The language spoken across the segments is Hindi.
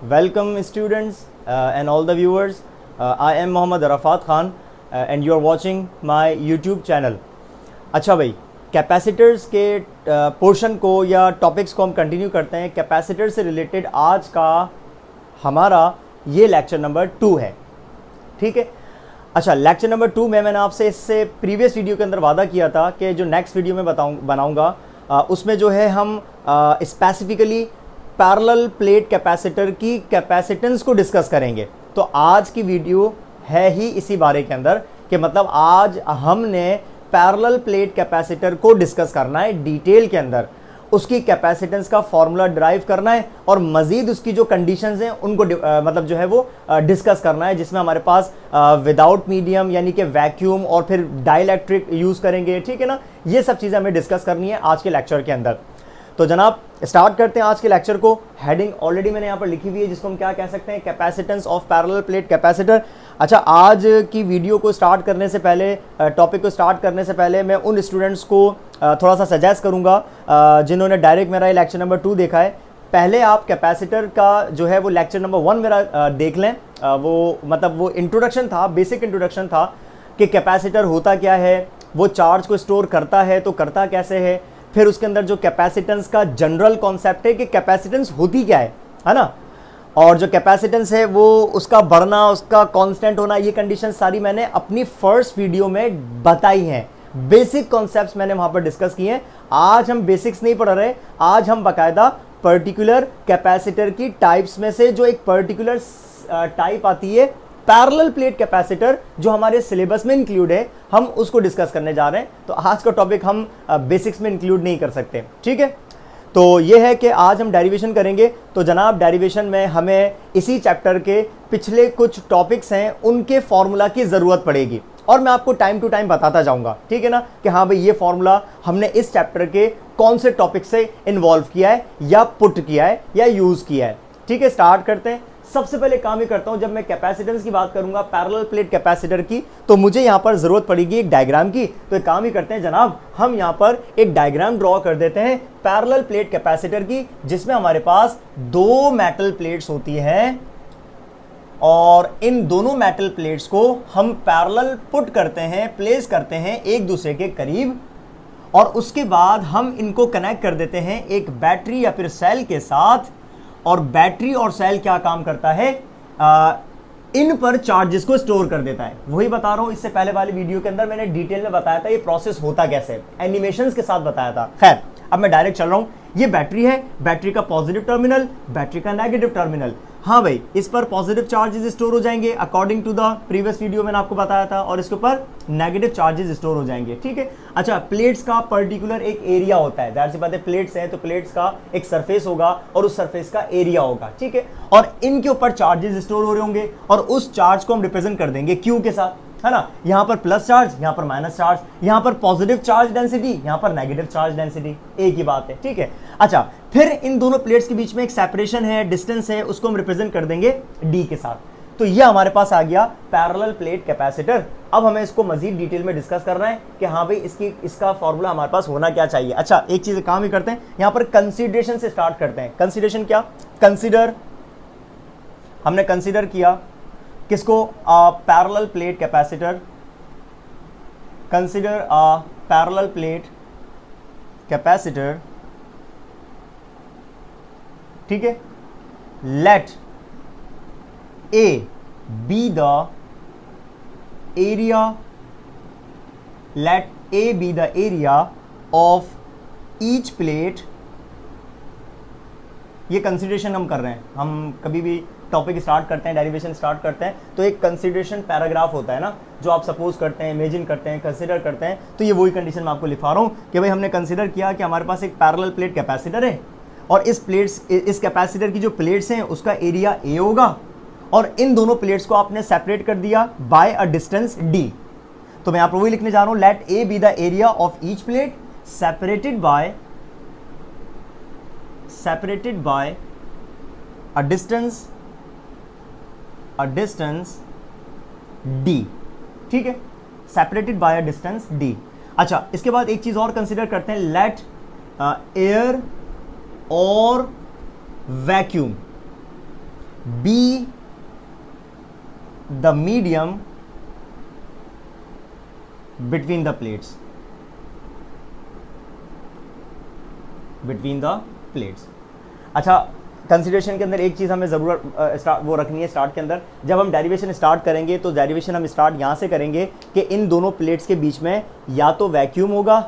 Welcome students and all the viewers. I am Mohammad Arafat Khan and you are watching my YouTube channel. अच्छा भाई, कैपेसिटर्स के पोर्शन को या टॉपिक्स को हम कंटिन्यू करते हैं। कैपेसिटर से रिलेटेड आज का हमारा ये लेक्चर नंबर 2 है, ठीक है। अच्छा, लेक्चर नंबर 2 में मैंने आपसे इससे प्रीवियस वीडियो के अंदर वादा किया था कि जो नेक्स्ट वीडियो में बनाऊंगा उसमें जो है हम स्पेसिफिकली पैरेलल प्लेट कैपेसिटर की कैपेसिटेंस को डिस्कस करेंगे। तो आज की वीडियो है ही इसी बारे के अंदर कि मतलब आज हमने पैरेलल प्लेट कैपेसिटर को डिस्कस करना है डिटेल के अंदर, उसकी कैपेसिटेंस का फॉर्मूला ड्राइव करना है और मजीद उसकी जो कंडीशंस हैं उनको मतलब जो है वो डिस्कस करना है, जिसमें हमारे पास विदाउट मीडियम यानी कि वैक्यूम और फिर डाइलेक्ट्रिक यूज़ करेंगे, ठीक है ना। ये सब चीज़ें हमें डिस्कस करनी है आज के लेक्चर के अंदर। तो जनाब स्टार्ट करते हैं आज के लेक्चर को। हेडिंग ऑलरेडी मैंने यहाँ पर लिखी हुई है जिसको हम क्या कह सकते हैं, capacitance of parallel plate capacitor. अच्छा, आज की वीडियो को स्टार्ट करने से पहले, टॉपिक को स्टार्ट करने से पहले मैं उन स्टूडेंट्स को थोड़ा सा सजेस्ट करूँगा जिन्होंने डायरेक्ट मेरा ये लेक्चर नंबर 2 देखा है। पहले आप कैपेसिटर का जो है वो लेक्चर नंबर 1 मेरा देख लें। वो मतलब वो इंट्रोडक्शन था, बेसिक इंट्रोडक्शन था कि कैपेसिटर होता क्या है, वो चार्ज को स्टोर करता है तो करता कैसे है, फिर उसके अंदर जो कैपेसिटेंस का जनरल कॉन्सेप्ट है कि कैपेसिटेंस होती क्या है ना, और जो कैपेसिटेंस है वो उसका बढ़ना, उसका कांस्टेंट होना, ये कंडीशन सारी मैंने अपनी फर्स्ट वीडियो में बताई हैं। बेसिक कॉन्सेप्ट्स मैंने वहां पर डिस्कस किए हैं। आज हम बेसिक्स नहीं पढ़ रहे, आज हम बाकायदा पर्टिकुलर कैपेसिटर की टाइप्स में से जो एक पर्टिकुलर टाइप आती है पैरेलल प्लेट कैपेसिटर, जो हमारे सिलेबस में इंक्लूड है, हम उसको डिस्कस करने जा रहे हैं। तो आज का टॉपिक हम बेसिक्स में इंक्लूड नहीं कर सकते, ठीक है। तो ये है कि आज हम डेरिवेशन करेंगे। तो जनाब डेरिवेशन में हमें इसी चैप्टर के पिछले कुछ टॉपिक्स हैं उनके फॉर्मूला की ज़रूरत पड़ेगी और मैं आपको टाइम टू टाइम बताता जाऊंगा, ठीक है ना, कि हाँ भाई ये फॉर्मूला हमने इस चैप्टर के कौन से टॉपिक से इन्वॉल्व किया है या पुट किया है या यूज़ किया है, ठीक है। स्टार्ट करते हैं। सबसे पहले काम ही करता हूं, जब मैं कैपेसिटेंस की बात करूंगा पैरेलल प्लेट कैपेसिटर की, तो मुझे यहां पर जरूरत पड़ेगी एक डायग्राम की। तो एक काम ही करते हैं जनाब, हम यहां पर एक डायग्राम ड्रॉ कर देते हैं पैरेलल प्लेट कैपेसिटर की, जिसमें हमारे पास 2 मेटल प्लेट्स होती हैं और इन दोनों मेटल प्लेट्स को हम पैरेलल पुट करते हैं, प्लेस करते हैं एक दूसरे के करीब, और उसके बाद हम इनको कनेक्ट कर देते हैं एक बैटरी या फिर सेल के साथ। और बैटरी और सेल क्या काम करता है, इन पर चार्जेस को स्टोर कर देता है। वही बता रहा हूं, इससे पहले वाली वीडियो के अंदर मैंने डिटेल में बताया था ये प्रोसेस होता कैसे, एनिमेशंस के साथ बताया था। खैर, अब मैं डायरेक्ट चल रहा हूं। ये बैटरी है, बैटरी का पॉजिटिव टर्मिनल, बैटरी का नेगेटिव टर्मिनल। हाँ भाई, इस पर पॉजिटिव चार्जेस स्टोर हो जाएंगे according to the previous video मैंने आपको बताया था, और इसके ऊपर नेगेटिव चार्जेस स्टोर हो जाएंगे, ठीक है। अच्छा, प्लेट्स का पर्टिकुलर एक एरिया होता है, जाहिर सी बात है प्लेट्स हैं तो प्लेट्स का एक सरफेस होगा और उस सरफेस का एरिया होगा, ठीक है। और इनके ऊपर चार्जेस स्टोर हो रहे होंगे और उस चार्ज को हम रिप्रेजेंट कर देंगे क्यू के साथ, है ना। यहां पर प्लस चार्ज, यहां पर माइनस चार्ज, यहां पर पॉजिटिव चार्ज डेंसिटी, यहां पर नेगेटिव चार्ज डेंसिटी, एक ही बात है, ठीक है। अच्छा, फिर इन दोनों प्लेट्स के बीच में एक सेपरेशन है, डिस्टेंस है, उसको हम रिप्रेजेंट कर देंगे डी के साथ। तो ये हमारे पास आ गया पैरेलल प्लेट कैपेसिटर। अब हमें इसको मजीद डिटेल में डिस्कस करना है कि हाँ भाई इसका फॉर्मूला हमारे पास होना क्या चाहिए। अच्छा, एक चीज काम ही करते हैं, यहां पर कंसीडरेशन से स्टार्ट करते हैं। कंसीडरेशन क्या, हमने कंसीडर किया किसको, parallel plate capacitor. Consider parallel plate capacitor, ठीक है। Let A be the area, let A be the area of each plate. ये कंसीडरेशन हम कर रहे हैं, हम कभी भी टॉपिक स्टार्ट करते हैं, डेरिवेशन स्टार्ट करते हैं तो एक कंसीडरेशन पैराग्राफ होता है ना, जो आप सपोज करते हैं, इमेजिन करते हैं, कंसीडर करते हैं। तो ये वही कंडीशन मैं आपको लिखा रहा हूँ कि भाई हमने कंसीडर किया कि हमारे पास एक पैरेलल प्लेट कैपेसिटर है और इस कैपेसिटर की जो प्लेट्स हैं उसका एरिया ए होगा और इन दोनों प्लेट्स को आपने सेपरेट कर दिया बाय अ डिस्टेंस डी। तो मैं यहाँ पर वही लिखने जा रहा हूँ, let A be the area of each plate separated by a distance d, ठीक है, separated by a distance d। अच्छा, इसके बाद एक चीज और कंसीडर करते हैं, लेट एयर और vacuum be the medium between the plates, between the plates. अच्छा, कंसिडरेशन के अंदर एक चीज़ हमें ज़रूर वो रखनी है स्टार्ट के अंदर। जब हम डेरिवेशन स्टार्ट करेंगे तो डेरिवेशन हम स्टार्ट यहाँ से करेंगे कि इन दोनों प्लेट्स के बीच में या तो वैक्यूम होगा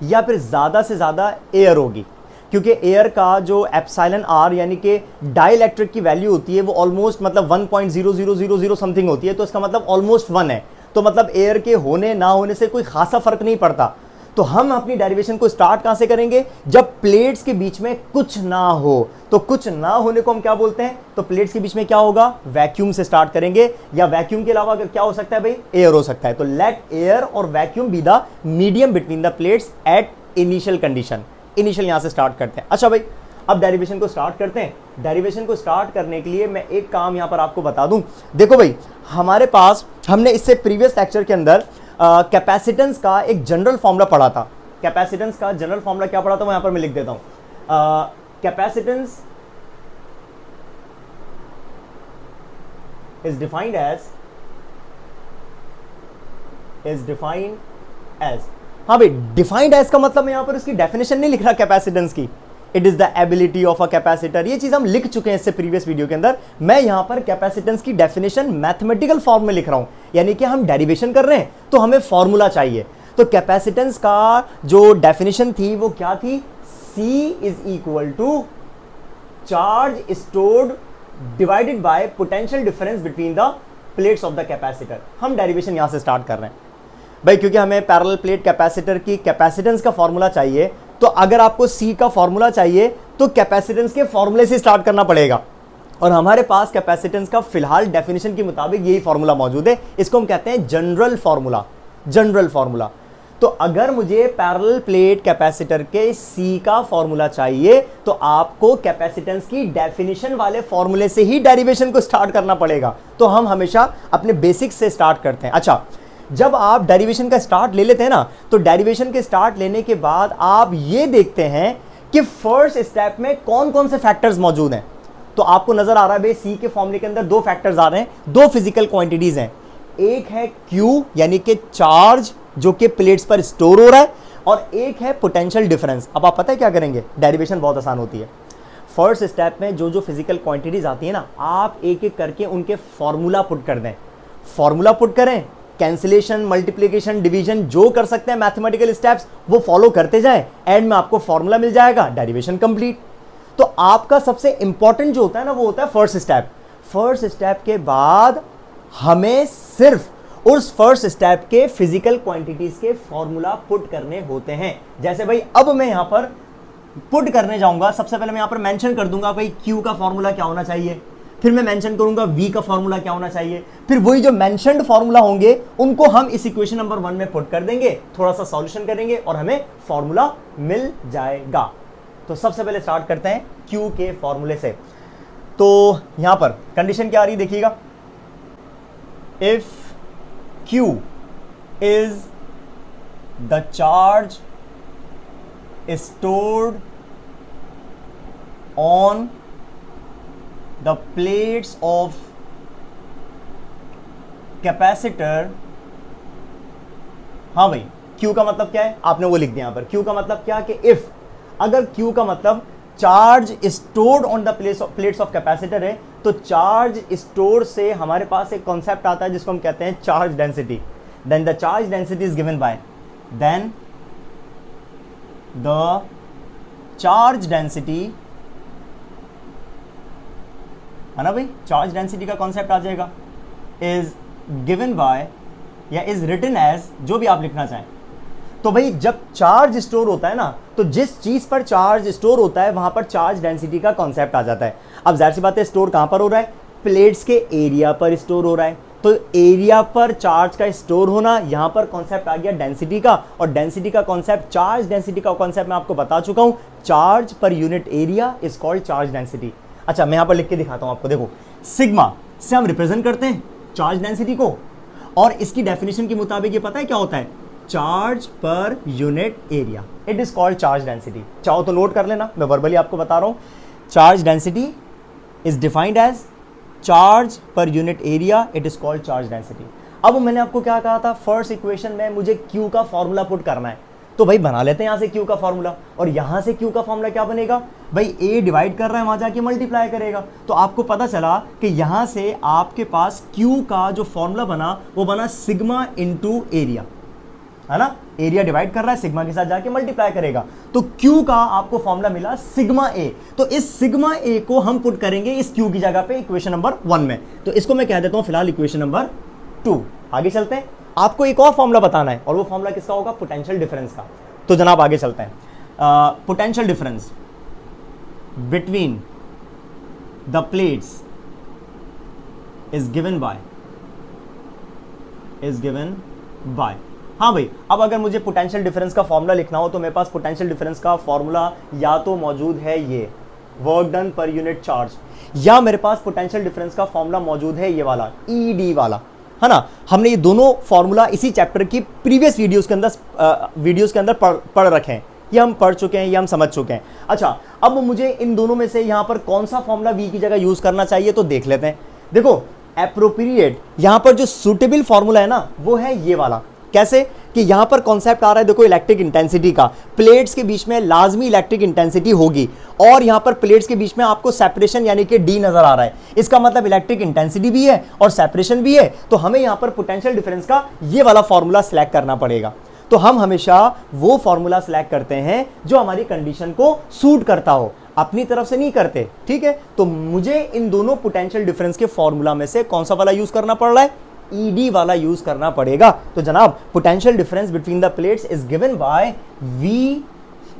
या फिर ज़्यादा से ज़्यादा एयर होगी, क्योंकि एयर का जो एप्सिलॉन आर यानी कि डाइलेक्ट्रिक की वैल्यू होती है वो ऑलमोस्ट मतलब 1.0000 समथिंग होती है, तो इसका मतलब ऑलमोस्ट 1 है। तो मतलब एयर के होने ना होने से कोई खासा फर्क नहीं पड़ता। तो हम अपनी डेरिवेशन को स्टार्ट कहां से करेंगे? जब प्लेट्स के बीच में कुछ ना हो। तो कुछ ना होने को हम क्या बोलते हैं? तो प्लेट्स के बीच में क्या होगा? वैक्यूम से स्टार्ट करेंगे, या वैक्यूम के अलावा अगर क्या हो सकता है भाई? एयर हो सकता है। तो लेट एयर और vacuum be the medium between the plates at initial condition. Initial यहां से स्टार्ट करते हैं। अच्छा भाई, अब डेरिवेशन को स्टार्ट करते हैं। डेरिवेशन को स्टार्ट करने के लिए मैं एक काम यहां पर आपको बता दूं। देखो भाई, हमारे पास हमने इससे प्रीवियस लेक्चर के अंदर कैपेसिटेंस का एक जनरल फॉर्मूला पढ़ा था। कैपेसिटेंस का जनरल फॉर्मूला क्या पढ़ा था वो यहां पर मैं लिख देता हूं। कैपेसिटेंस इज डिफाइंड एज हाँ भाई, डिफाइंड एज का मतलब मैं यहां पर इसकी डेफिनेशन नहीं लिख रहा कैपेसिटेंस की। It is the ability of a capacitor, ये चीज हम लिख चुके हैं इससे प्रीवियस वीडियो के अंदर। मैं यहां पर कैपेसिटेंस की डेफिनेशन मैथमेटिकल फॉर्म में लिख रहा हूं, यानी कि हम डेरिवेशन कर रहे हैं तो हमें फॉर्मूला चाहिए। तो कैपेसिटेंस का जो डेफिनेशन थी वो क्या थी? C is equal to charge stored divided by potential difference between the plates of the capacitor. हम डेरिवेशन यहां से स्टार्ट कर रहे हैं भाई, क्योंकि हमें पैरेलल प्लेट कैपेसिटर की कैपेसिटेंस का फॉर्मूला चाहिए। तो अगर आपको C का फॉर्मूला चाहिए तो कैपेसिटेंस के फॉर्मूले से स्टार्ट करना पड़ेगा, और हमारे पास कैपेसिटेंस का फिलहाल डेफिनेशन के मुताबिक यही फॉर्मूला मौजूद है। इसको हम कहते हैं जनरल फॉर्मूला। General formula. तो अगर मुझे पैरेलल प्लेट कैपेसिटर के C का फॉर्मूला चाहिए तो आपको कैपेसिटेंस की डेफिनेशन वाले फॉर्मूले से ही डेरिवेशन को स्टार्ट करना पड़ेगा। तो हम हमेशा अपने बेसिक्स से स्टार्ट करते हैं। अच्छा, जब आप डेरिवेशन का स्टार्ट ले लेते हैं ना, तो डेरिवेशन के स्टार्ट लेने के बाद आप ये देखते हैं कि फर्स्ट स्टेप में कौन कौन से फैक्टर्स मौजूद हैं। तो आपको नजर आ रहा है भाई, सी के फॉर्मूले के अंदर दो फैक्टर्स आ रहे हैं, दो फिजिकल क्वांटिटीज हैं। एक है Q यानी कि चार्ज जो कि प्लेट्स पर स्टोर हो रहा है, और एक है पोटेंशियल डिफरेंस। अब आप पता है क्या करेंगे? डेरिवेशन बहुत आसान होती है। फर्स्ट स्टेप में जो जो फिजिकल क्वांटिटीज आती है ना, आप एक एक करके उनके फॉर्मूला पुट कर दें। फॉर्मूला पुट करें, कैंसिलेशन, मल्टीप्लिकेशन, डिवीजन जो कर सकते हैं मैथमेटिकल स्टेप्स वो फॉलो करते जाएं, एंड में आपको फॉर्मूला मिल जाएगा, डेरिवेशन कंप्लीट। तो आपका सबसे इंपॉर्टेंट जो होता है ना वो होता है फर्स्ट स्टेप। फर्स्ट स्टेप के बाद हमें सिर्फ उस फर्स्ट स्टेप के फिजिकल क्वांटिटीज के फॉर्मूला पुट करने होते हैं। जैसे भाई अब मैं यहां पर पुट करने जाऊंगा, सबसे पहले मैं यहां पर मेंशन कर दूंगा भाई Q का फॉर्मूला क्या होना चाहिए, फिर मैं मेंशन करूंगा V का फॉर्मूला क्या होना चाहिए, फिर वही जो मेंशन्ड फॉर्मूला होंगे उनको हम इस इक्वेशन नंबर 1 में पुट कर देंगे, थोड़ा सा सॉल्यूशन करेंगे और हमें फॉर्मूला मिल जाएगा। तो सबसे पहले स्टार्ट करते हैं Q के फॉर्मूले से। तो यहां पर कंडीशन क्या आ रही देखिएगा, if Q is the charge stored on the plates of capacitor। हाँ भाई, Q का मतलब क्या है आपने वो लिख दिया यहां पर। Q का मतलब क्या कि इफ, अगर Q का मतलब charge stored on the plates of capacitor है, तो चार्ज स्टोर से हमारे पास एक कॉन्सेप्ट आता है जिसको हम कहते हैं charge density. Then the charge density is given by, then the charge density है ना भाई, चार्ज डेंसिटी का कॉन्सेप्ट आ जाएगा, इज गिवन बाय या इज रिटन एज, जो भी आप लिखना चाहें। तो भाई जब चार्ज स्टोर होता है ना, तो जिस चीज पर चार्ज स्टोर होता है वहां पर चार्ज डेंसिटी का कॉन्सेप्ट आ जाता है। अब जाहिर सी बात है, स्टोर कहां पर हो रहा है? प्लेट्स के एरिया पर स्टोर हो रहा है। तो एरिया पर चार्ज का स्टोर होना, यहां पर कॉन्सेप्ट आ गया डेंसिटी का, और डेंसिटी का कॉन्सेप्ट, चार्ज डेंसिटी का कॉन्सेप्ट मैं आपको बता चुका हूं, charge per unit area is called charge density. अच्छा, मैं यहां पर लिख के दिखाता हूं आपको, देखो सिग्मा से हम रिप्रेजेंट करते हैं चार्ज डेंसिटी को, और इसकी डेफिनेशन के मुताबिक ये पता है क्या होता है? Charge per unit area, it is called charge density. चाहो तो नोट कर लेना, मैं वर्बली आपको बता रहा हूं। Charge density is defined as charge per unit area, it is called charge density. अब मैंने आपको क्या कहा था, फर्स्ट इक्वेशन में मुझे Q का फॉर्मूला पुट करना है, तो भाई बना लेते हैं यहां से Q का फॉर्मूला, और यहां से Q का फॉर्मूला क्या बनेगा भाई, A डिवाइड कर रहा है वहां जाके मल्टीप्लाई करेगा, तो आपको पता चला कि यहां से आपके पास Q का जो फॉर्मूला बना वो बना सिग्मा इंटू एरिया, है ना, एरिया डिवाइड कर रहा है सिग्मा के साथ जाके मल्टीप्लाई करेगा, तो Q का आपको फॉर्मूला मिला सिग्मा A। तो इस सिग्मा A को हम पुट करेंगे इस Q की जगह पे इक्वेशन नंबर 1 में, तो इसको मैं कह देता हूं फिलहाल इक्वेशन नंबर 2। आगे चलते हैं, आपको एक और फॉर्मूला बताना है, और वो फॉर्मूला किसका होगा, पोटेंशियल डिफरेंस का। तो जनाब आगे चलते हैं, potential difference between the plates is given bye, हाँ भाई, अब अगर मुझे पोटेंशियल डिफरेंस का फॉर्मूला लिखना हो तो मेरे पास पोटेंशियल डिफरेंस का फॉर्मूला या तो मौजूद है ये work done per unit charge, या मेरे पास पोटेंशियल डिफरेंस का फॉर्मूला मौजूद है ये वाला ईडी वाला, है ना। हमने ये दोनों फॉर्मूला इसी चैप्टर की प्रीवियस वीडियोस के अंदर पढ़ रखे हैं, ये हम पढ़ चुके हैं, ये हम समझ चुके हैं। अच्छा, अब मुझे इन दोनों में से यहां पर कौन सा फॉर्मूला वी की जगह यूज करना चाहिए तो देख लेते हैं। देखो एप्रोप्रिएट, यहां पर जो सुटेबल फॉर्मूला है ना वो है ये वाला। कैसे कि यहां पर कॉन्सेप्ट आ रहा है, देखो इलेक्ट्रिक इंटेंसिटी का, प्लेट्स के बीच में लाजमी इलेक्ट्रिक इंटेंसिटी होगी, और यहां पर प्लेट्स के बीच में आपको सेपरेशन यानी कि डी नजर आ रहा है, इसका मतलब इलेक्ट्रिक इंटेंसिटी भी है और सेपरेशन भी है, तो हमें यहां पर पोटेंशियल डिफरेंस का ये वाला फॉर्मूला सिलेक्ट करना पड़ेगा। तो हम हमेशा वो फॉर्मूला सिलेक्ट करते हैं जो हमारी कंडीशन को सूट करता हो, अपनी तरफ से नहीं करते, ठीक है। तो मुझे इन दोनों पोटेंशियल डिफरेंस के फॉर्मूला में से कौन सा वाला यूज करना पड़ रहा है, ईडी वाला यूज करना पड़ेगा। तो जनाब potential difference between the plates is given by V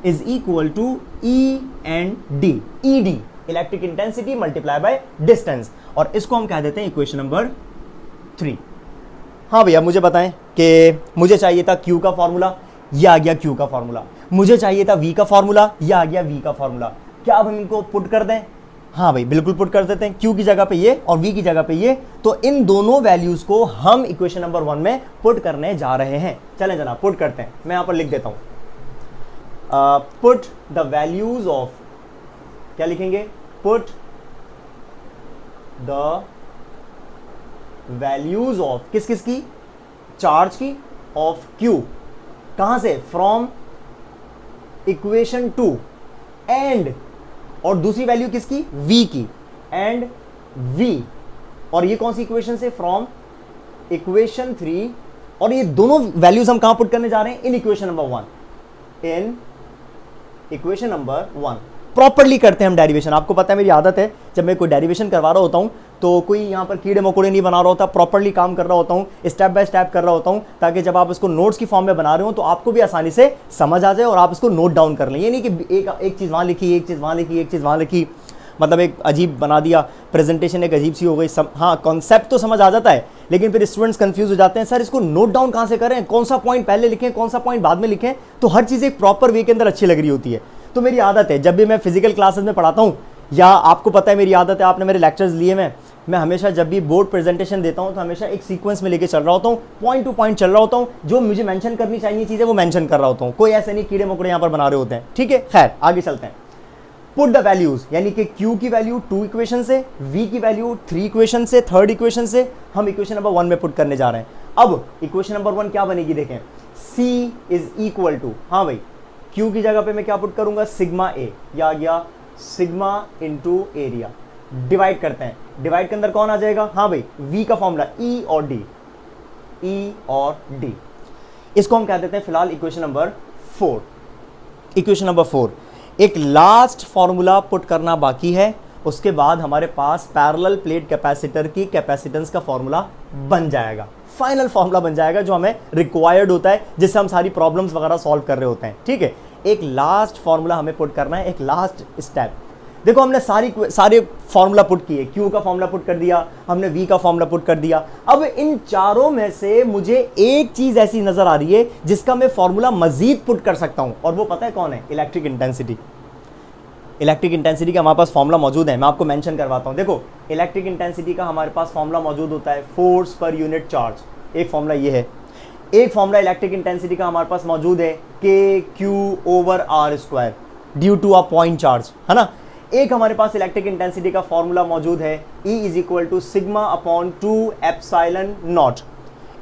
is equal to E and D, ED electric intensity multiply by distance, और इसको हम कह देते हैं इक्वेशन नंबर 3। हाँ भैया, मुझे बताएं कि मुझे चाहिए था Q का फॉर्मूला, ये आ गया Q का फॉर्मूला, मुझे चाहिए था V का फॉर्मूला, ये आ गया V का फॉर्मूला, क्या अब हम इनको पुट कर दें? हाँ भाई बिल्कुल पुट कर देते हैं, Q की जगह पे ये और V की जगह पे ये, तो इन दोनों वैल्यूज को हम इक्वेशन नंबर 1 में पुट करने जा रहे हैं। चलें जनाब पुट करते हैं, मैं यहां पर लिख देता हूं, पुट द वैल्यूज ऑफ, क्या लिखेंगे, पुट द वैल्यूज ऑफ किस किस की, चार्ज की, ऑफ Q, कहां से, फ्रॉम इक्वेशन 2 एंड, और दूसरी वैल्यू किसकी, V की, एंड V, और ये कौन सी इक्वेशन से, फ्रॉम इक्वेशन 3, और ये दोनों वैल्यूज हम कहां पुट करने जा रहे हैं, in equation number 1, in equation number 1। Properly करते हैं हम डेरिवेशन, आपको पता है मेरी आदत है जब मैं कोई डेरिवेशन करवा रहा होता हूं तो कोई यहां पर कीड़े मकोड़े नहीं बना रहा होता, प्रॉपर्ली काम कर रहा होता हूं, स्टेप बाय स्टेप कर रहा होता हूं, ताकि जब आप इसको नोट्स की फॉर्म में बना रहे हो तो आपको भी आसानी से समझ आ जाए और आप इसको नोट डाउन कर लें। ये नहीं कि एक चीज़ वहाँ लिखी, एक चीज़ वहाँ लिखी, एक चीज़ वहाँ लिखी, मतलब एक अजीब बना दिया, प्रेजेंटेशन एक अजीब सी हो गई। हाँ कॉन्सेप्ट तो समझ आ जाता है, लेकिन फिर स्टूडेंट्स कंफ्यूज हो जाते हैं, सर इसको नोट डाउन कहाँ से करें, कौन सा पॉइंट पहले लिखें, कौन सा पॉइंट बाद में लिखें, तो हर चीज़ एक प्रॉपर वे के अंदर अच्छी लग रही होती है। तो मेरी आदत है जब भी मैं फिजिकल क्लासेस में पढ़ाता हूँ, या आपको पता है मेरी आदत है, आपने मेरे लेक्चर्स लिए मैं हमेशा जब भी बोर्ड प्रेजेंटेशन देता हूँ तो हमेशा एक सीक्वेंस में लेके चल रहा होता हूँ, पॉइंट टू पॉइंट चल रहा होता हूँ, जो मुझे मेंशन करनी चाहिए चीज़ें वो मेंशन कर रहा होता हूँ, कोई ऐसे नहीं कीड़े मकोड़े यहाँ पर बना रहे होते हैं, ठीक है। खैर आगे चलते हैं, पुट द वैल्यूज, यानी कि Q की वैल्यू 2 इक्वेशन से, V की वैल्यू 3 इक्वेशन से, थर्ड इक्वेशन से हम इक्वेशन नंबर 1 में पुट करने जा रहे हैं। अब इक्वेशन नंबर 1 क्या बनेगी, देखें, C इज इक्वल टू, हाँ भाई Q की जगह पे मैं क्या पुट करूंगा, सिग्मा A, या आ गया सिग्मा इंटू एरिया, डिवाइड करते हैं, डिवाइड के अंदर कौन आ जाएगा, हाँ भाई V का फॉर्मूला E और D, E और D, इसको हम कह देते हैं फिलहाल इक्वेशन नंबर 4। इक्वेशन नंबर 4, एक लास्ट फॉर्मूला पुट करना बाकी है, उसके बाद हमारे पास पैरेलल प्लेट कैपेसिटर की कैपेसिटेंस का फॉर्मूला बन जाएगा, फाइनल फॉर्मूला बन जाएगा जो हमें रिक्वायर्ड होता है, जिससे हम सारी प्रॉब्लम्स वगैरह सॉल्व कर रहे होते हैं, ठीक है। एक लास्ट फॉर्मूला हमें पुट करना है, एक लास्ट स्टेप। देखो हमने सारे फॉर्मूला पुट किए, Q का फॉर्मूला पुट कर दिया हमने, V का फॉर्मूला पुट कर दिया। अब इन चारों में से मुझे एक चीज ऐसी नजर आ रही है जिसका मैं फॉर्मूला मजीद पुट कर सकता हूं, और वो पता है कौन है, इलेक्ट्रिक इंटेंसिटी। इलेक्ट्रिक इंटेंसिटी का हमारे पास फॉर्मूला मौजूद है, मैं आपको मेंशन करवाता हूं। देखो इलेक्ट्रिक इंटेंसिटी का हमारे पास फॉर्मूला मौजूद होता है, फोर्स पर यूनिट चार्ज, एक फॉर्मूला ये है। एक फॉर्मूला इलेक्ट्रिक इंटेंसिटी का हमारे पास मौजूद है, KQ/R² due to a point charge, है ना। एक हमारे पास इलेक्ट्रिक इंटेंसिटी का फॉर्मूला मौजूद है, E is equal to sigma upon 2 epsilon naught,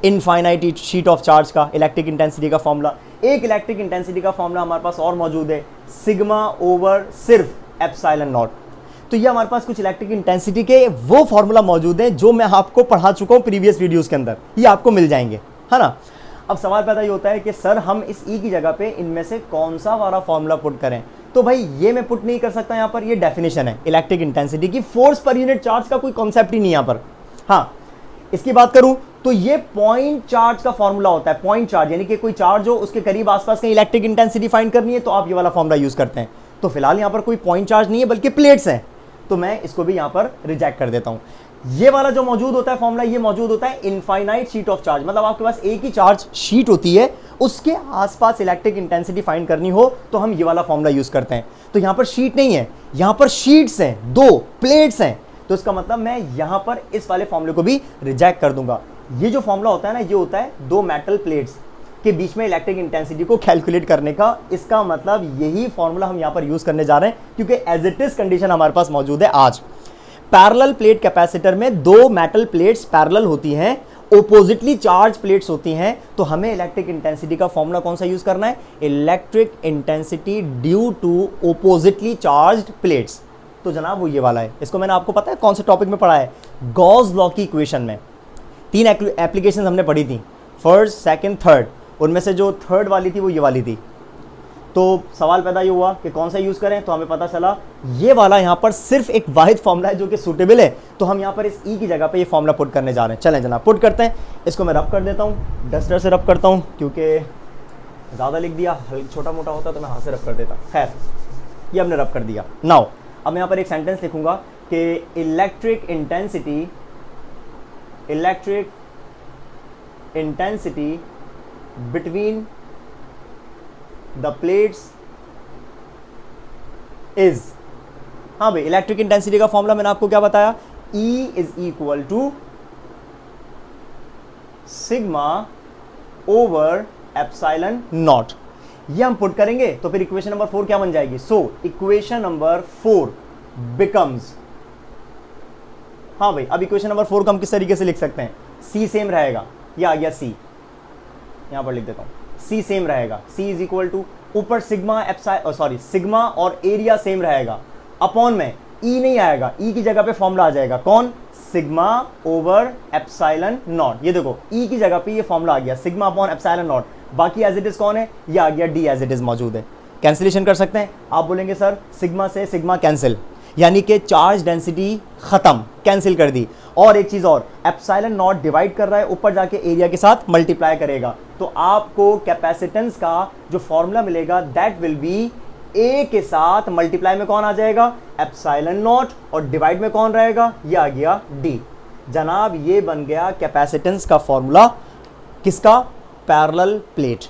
infinite sheet of charge का इलेक्ट्रिक इंटेंसिटी का फॉर्मूला। एक इलेक्ट्रिक इंटेंसिटी का फॉर्मूला हमारे पास और मौजूद है, सिग्मा ओवर सिर्फ एप्सिलॉन नॉट। तो ये हमारे पास कुछ इलेक्ट्रिक इंटेंसिटी के वो फॉर्मूला मौजूद हैं जो मैं आपको पढ़ा चुका हूं प्रीवियस वीडियोस के अंदर, ये आपको मिल जाएंगे, है ना। अब सवाल पैदा ये होता है कि सर हम इस ई की जगह पे इनमें से कौन सा वाला फॉर्मूला पुट करें। तो भाई ये मैं पुट नहीं कर सकता, यहाँ पर ये डेफिनेशन है इलेक्ट्रिक इंटेंसिटी की, फोर्स पर यूनिट चार्ज का कोई कॉन्सेप्ट ही नहीं यहाँ पर। हाँ, इसकी बात करूं तो ये पॉइंट चार्ज का फॉर्मूला होता है, पॉइंट चार्ज यानी कि कोई चार्ज हो उसके करीब आसपास कहीं इलेक्ट्रिक इंटेंसिटी फाइंड करनी है तो आप ये वाला फॉर्मूला यूज करते हैं। तो फिलहाल यहाँ पर कोई पॉइंट चार्ज नहीं है बल्कि प्लेट्स हैं, तो मैं इसको भी यहाँ पर रिजेक्ट कर देता हूँ। ये वाला जो मौजूद होता है फॉर्मूला, ये मौजूद होता है इनफाइनाइट शीट ऑफ चार्ज, मतलब आपके पास एक ही चार्ज शीट होती है, उसके आसपास इलेक्ट्रिक इंटेंसिटी फाइंड करनी हो तो हम ये वाला फॉर्मूला यूज करते हैं। तो यहाँ पर शीट नहीं है, यहाँ पर शीट्स हैं, दो प्लेट्स हैं, तो इसका मतलब मैं यहां पर इस वाले फॉर्मूले को भी रिजेक्ट कर दूंगा। ये जो फॉर्मूला होता है ना, ये होता है दो मेटल प्लेट्स के बीच में इलेक्ट्रिक इंटेंसिटी को कैलकुलेट करने का। इसका मतलब यही फॉर्मूला हम यहां पर यूज करने जा रहे हैं क्योंकि एज इट इज कंडीशन हमारे पास मौजूद है। आज पैरेलल प्लेट कैपेसिटर में दो मेटल प्लेट्स पैरेलल होती हैं, ओपोजिटली चार्ज प्लेट्स होती हैं, तो हमें इलेक्ट्रिक इंटेंसिटी का फॉर्मूला कौन सा यूज करना है, electric intensity due to oppositely charged plates. तो जनाब वो ये वाला है, इसको मैंने आपको पता है कौन से टॉपिक में पढ़ा है, गॉस लॉ की इक्वेशन में। तीन एप्लीकेशन हमने पढ़ी थी, फर्स्ट सेकंड थर्ड, उनमें से जो थर्ड वाली थी वो ये वाली थी। तो सवाल पैदा ये हुआ कि कौन सा यूज करें, तो हमें पता चला ये वाला यहाँ पर सिर्फ एक वाहिद फॉर्मूला है जो कि सूटेबल है, तो हम यहाँ पर इस ई की जगह पे ये फॉर्मूला पुट करने जा रहे हैं। चलें जनाब पुट करते हैं। इसको मैं रब कर देता हूँ, डस्टर से रब करता हूँ क्योंकि ज़्यादा लिख दिया, छोटा मोटा होता तो मैं हाथ से रब कर देता। खैर ये हमने रब कर दिया। नाउ अब मैं यहाँ पर एक सेंटेंस लिखूंगा कि electric intensity between the plates is, हाँ भाई इलेक्ट्रिक इंटेंसिटी का फॉर्मूला मैंने आपको क्या बताया, E is equal to sigma over epsilon naught. ये हम पुट करेंगे तो फिर इक्वेशन नंबर 4 क्या बन जाएगी, सो इक्वेशन नंबर 4 बिकम्स, हाँ भाई अब इक्वेशन नंबर 4 को हम किस तरीके से लिख सकते हैं, C सेम रहेगा, ये आ गया C, यहां पर लिख देता हूं, C सेम रहेगा, C इज इक्वल टू ऊपर सिग्मा और एरिया सेम रहेगा, अपॉन में E नहीं आएगा, E की जगह पे फॉर्मूला आ जाएगा, कौन, सिग्मा ओवर एप्सिलॉन नॉट। ये देखो E की जगह पे ये फॉर्मूला आ गया, सिग्मा अपॉन एप्सिलॉन नॉट, बाकी एज इट इज कौन है, ये आ गया D एज इट इज मौजूद है। कैंसिलेशन कर सकते हैं, आप बोलेंगे सर सिग्मा से सिग्मा कैंसिल, यानी कि चार्ज डेंसिटी खत्म, कैंसिल कर दी। और एक चीज और, एप्सिलॉन नॉट डिवाइड कर रहा है, ऊपर जाके एरिया के साथ मल्टीप्लाई करेगा, तो आपको कैपेसिटेंस का जो फॉर्मूला मिलेगा दैट विल बी ए के साथ मल्टीप्लाई में कौन आ जाएगा, एप्सिलॉन नॉट, और डिवाइड में कौन रहेगा, ये आ गया डी। जनाब ये बन गया कैपेसिटेंस का फॉर्मूला, किसका, पैरेलल प्लेट।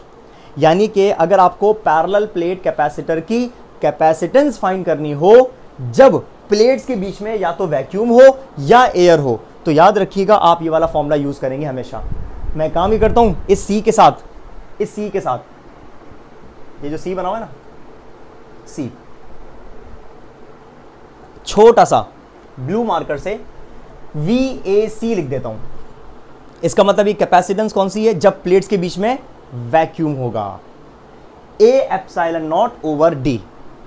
यानी कि अगर आपको पैरेलल प्लेट कैपेसिटर की कैपेसिटेंस फाइंड करनी हो जब प्लेट्स के बीच में या तो वैक्यूम हो या एयर हो, तो याद रखिएगा आप ये वाला फॉर्मूला यूज करेंगे हमेशा। मैं काम ही करता हूं इस सी के साथ, इस सी के साथ, ये जो सी बना हुआ है ना, सी छोटा सा ब्लू मार्कर से VAC लिख देता हूं। इसका मतलब ये कैपेसिटेंस कौन सी है, जब प्लेट्स के बीच में वैक्यूम होगा, A epsilon not over D।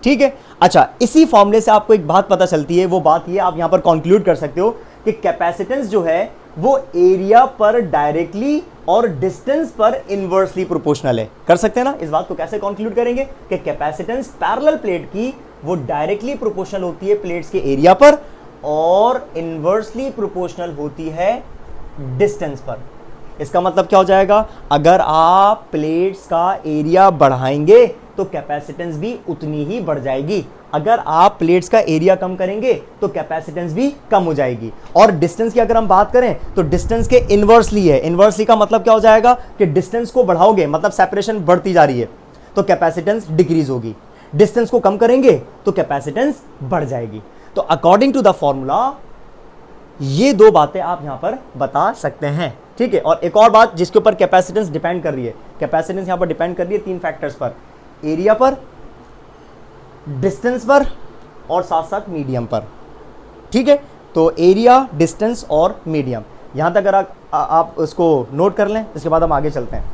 ठीक है, अच्छा इसी फॉर्मूले से आपको एक बात पता चलती है, वो बात ये आप यहां पर कंक्लूड कर सकते हो कि कैपेसिटेंस जो है वो एरिया पर डायरेक्टली और डिस्टेंस पर इनवर्सली प्रोपोर्शनल है। कर सकते हैं ना, इस बात को कैसे कंक्लूड करेंगे कि कैपेसिटेंस पैरेलल प्लेट की वो डायरेक्टली प्रोपोर्शनल होती है प्लेट्स के एरिया पर और इनवर्सली प्रोपोर्शनल होती है डिस्टेंस पर। इसका मतलब क्या हो जाएगा, अगर आप प्लेट्स का एरिया बढ़ाएंगे तो कैपेसिटेंस भी उतनी ही बढ़ जाएगी, अगर आप प्लेट्स का एरिया कम करेंगे तो कैपेसिटेंस भी कम हो जाएगी। और डिस्टेंस की अगर हम बात करें तो डिस्टेंस के इनवर्सली है, इनवर्सली का मतलब क्या हो जाएगा कि डिस्टेंस को बढ़ाओगे मतलब सेपरेशन बढ़ती जा रही है तो कैपेसिटेंस डिक्रीज होगी, डिस्टेंस को कम करेंगे तो कैपेसिटेंस बढ़ जाएगी। तो अकॉर्डिंग टू द फॉर्मूला ये दो बातें आप यहां पर बता सकते हैं। ठीक है, और एक और बात जिसके ऊपर कैपेसिटेंस डिपेंड कर रही है, कैपेसिटेंस यहां पर डिपेंड कर रही है तीन फैक्टर्स पर, एरिया पर, डिस्टेंस पर और साथ साथ मीडियम पर, ठीक है। तो एरिया, डिस्टेंस और मीडियम, यहां तक अगर आप उसको नोट कर लें, इसके बाद हम आगे चलते हैं।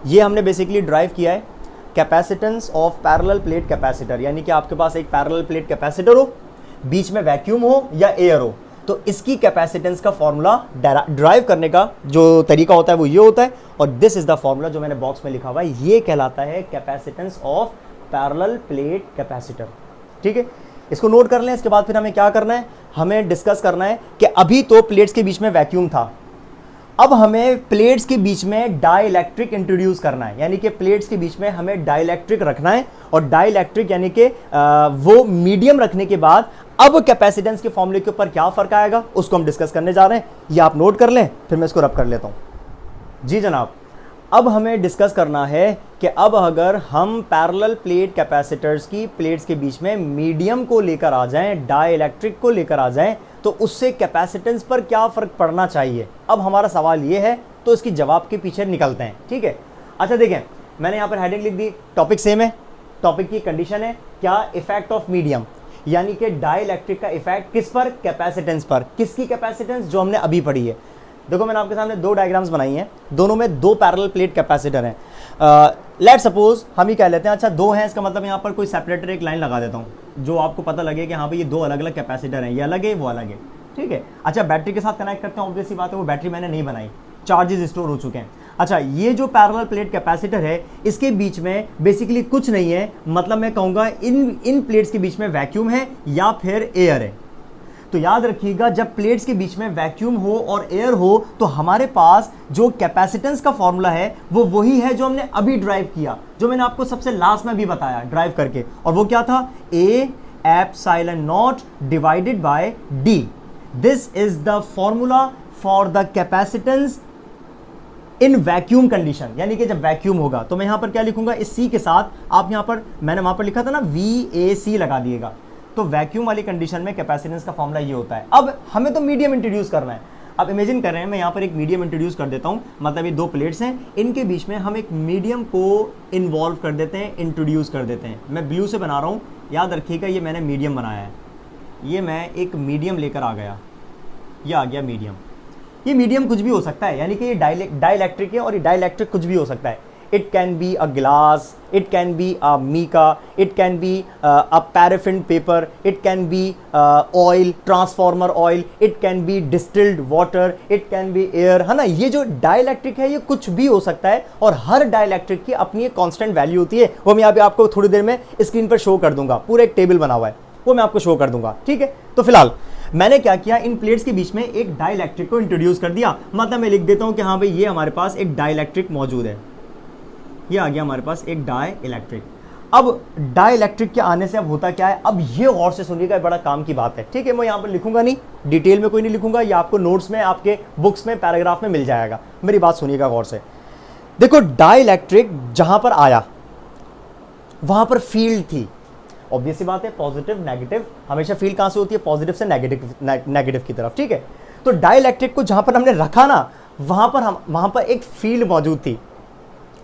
ये हमने बेसिकली ड्राइव किया है capacitance of parallel plate capacitor, यानी कि आपके पास एक पैरेलल प्लेट कैपेसिटर हो, बीच में वैक्यूम हो या एयर हो, तो इसकी कैपेसिटेंस का फॉर्मूला ड्राइव करने का जो तरीका होता है वो ये होता है, और दिस इज द फॉर्मूला जो मैंने बॉक्स में लिखा हुआ है, ये कहलाता है capacitance of parallel plate capacitor, ठीक है। इसको नोट कर लें। इसके बाद फिर हमें क्या करना है, हमें डिस्कस करना है कि अभी तो प्लेट्स के बीच में वैक्यूम था, अब हमें प्लेट्स के बीच में डाइलेक्ट्रिक इंट्रोड्यूस करना है, यानी कि प्लेट्स के बीच में हमें डाइलेक्ट्रिक रखना है, और डाइलेक्ट्रिक यानी कि वो मीडियम रखने के बाद अब कैपेसिटेंस के फॉर्मूले के ऊपर क्या फर्क आएगा उसको हम डिस्कस करने जा रहे हैं। ये आप नोट कर लें, फिर मैं इसको रब कर लेता हूं। जी जनाब, अब हमें डिस्कस करना है कि अब अगर हम पैरेलल प्लेट कैपेसिटर्स की प्लेट्स के बीच में मीडियम को लेकर आ जाएं, डाइलेक्ट्रिक को लेकर आ जाएं, तो उससे कैपेसिटेंस पर क्या फ़र्क पड़ना चाहिए। अब हमारा सवाल ये है, तो इसकी जवाब के पीछे निकलते हैं, ठीक है। अच्छा देखें, मैंने यहाँ पर हेडिंग लिख दी, टॉपिक सेम है, टॉपिक की कंडीशन है क्या, इफेक्ट ऑफ मीडियम, यानी कि डाइलेक्ट्रिक का इफेक्ट किस पर, कैपेसिटेंस पर। किसकी कैपेसिटेंस, जो हमने अभी पढ़ी है। देखो मैंने आपके सामने दो डायग्राम्स बनाई हैं, दोनों में दो पैरेलल प्लेट कैपेसिटर हैं। लेट सपोज हम ही कह लेते हैं, अच्छा दो हैं, इसका मतलब यहाँ पर कोई सेपरेटर एक लाइन लगा देता हूँ जो आपको पता लगे कि हाँ भाई ये दो अलग अलग कैपेसिटर हैं, ये अलग है वो अलग है, ठीक है। अच्छा बैटरी के साथ कनेक्ट करते हैं, ऑब्वियस सी बात है वो बैटरी मैंने नहीं बनाई, चार्जेस स्टोर हो चुके हैं। अच्छा ये जो पैरेलल प्लेट कैपेसिटर है, इसके बीच में बेसिकली कुछ नहीं है, मतलब मैं कहूँगा इन प्लेट्स के बीच में वैक्यूम है या फिर एयर है। तो याद रखिएगा, जब प्लेट्स के बीच में वैक्यूम हो और एयर हो तो हमारे पास जो कैपेसिटेंस का फॉर्मूला है वो वही है जो हमने अभी ड्राइव किया, जो मैंने आपको सबसे लास्ट में भी बताया ड्राइव करके, और वो क्या था, A epsilon not divided by D। This is the formula for the capacitance in vacuum condition, यानी कि जब वैक्यूम होगा। तो मैं यहां पर क्या लिखूंगा, इस C के साथ आप यहां पर, मैंने वहां पर लिखा था ना VAC लगा दिएगा। तो वैक्यूम वाली कंडीशन में कैपेसिटेंस का फॉर्मूला ये होता है। अब हमें तो मीडियम इंट्रोड्यूस करना है। अब इमेजिन कर रहे हैं, मैं यहाँ पर एक मीडियम इंट्रोड्यूस कर देता हूँ, मतलब ये दो प्लेट्स हैं, इनके बीच में हम एक मीडियम को इन्वॉल्व कर देते हैं, इंट्रोड्यूस कर देते हैं। मैं ब्लू से बना रहा हूँ, याद रखिएगा ये मैंने मीडियम बनाया है, ये मैं एक मीडियम लेकर आ गया, ये आ गया मीडियम। ये मीडियम कुछ भी हो सकता है, यानी कि ये डाइलेक्ट्रिक है, और ये डाइलेक्ट्रिक कुछ भी हो सकता है। It can be a glass, it can be a mica, it can be a paraffin paper, it can be oil, transformer oil, it can be distilled water, it can be air, है ना। ये जो डाइलेक्ट्रिक है ये कुछ भी हो सकता है, और हर डाइलेक्ट्रिक की अपनी एक कांस्टेंट वैल्यू होती है, वो मैं यहाँ पे आपको थोड़ी देर में स्क्रीन पर शो कर दूंगा, पूरा एक टेबल बना हुआ है, वो मैं आपको शो कर दूंगा, ठीक है। तो फिलहाल मैंने क्या किया, इन प्लेट्स के बीच में एक डाइलेक्ट्रिक को इंट्रोड्यूस कर दिया, मतलब मैं लिख देता हूँ कि हाँ भाई ये हमारे पास एक डाइलेक्ट्रिक मौजूद है, ये आ गया हमारे पास एक डाई इलेक्ट्रिक। अब डाई इलेक्ट्रिक के आने से अब होता क्या है, अब ये गौर से सुनिएगा, बड़ा काम की बात है, ठीक है। मैं यहाँ पर लिखूंगा नहीं, डिटेल में कोई नहीं लिखूंगा, ये आपको नोट्स में, आपके बुक्स में, पैराग्राफ में मिल जाएगा। मेरी बात सुनिएगा गौर से। देखो डाई इलेक्ट्रिक जहां पर आया वहां पर फील्ड थी, ऑब्वियस सी बात है, पॉजिटिव नेगेटिव, हमेशा फील्ड कहां से होती है, पॉजिटिव से नेगेटिव की तरफ, ठीक है। तो डाई इलेक्ट्रिक को जहां पर हमने रखा ना, वहां पर एक फील्ड मौजूद थी।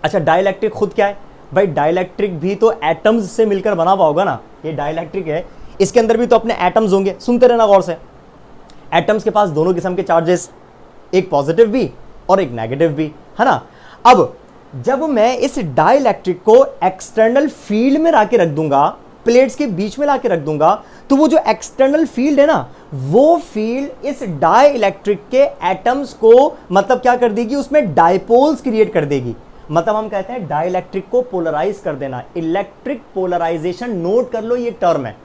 अच्छा डाइलेक्ट्रिक खुद क्या है भाई, डाइलेक्ट्रिक भी तो एटम्स से मिलकर बना हुआ होगा ना, ये डाइलेक्ट्रिक है, इसके अंदर भी तो अपने एटम्स होंगे, सुनते रहना गौर से। एटम्स के पास दोनों किस्म के चार्जेस, एक पॉजिटिव भी और एक नेगेटिव भी, है ना। अब जब मैं इस डाइलेक्ट्रिक को एक्सटर्नल फील्ड में लाके रख दूंगा, प्लेट्स के बीच में लाके रख दूंगा, तो वो जो एक्सटर्नल फील्ड है ना, वो फील्ड इस डाई इलेक्ट्रिक के एटम्स को मतलब क्या कर देगी, उसमें डाइपोल्स क्रिएट कर देगी। मतलब हम कहते हैं डाइलेक्ट्रिक को पोलराइज कर देना, इलेक्ट्रिक पोलराइजेशन, नोट कर लो ये टर्म है।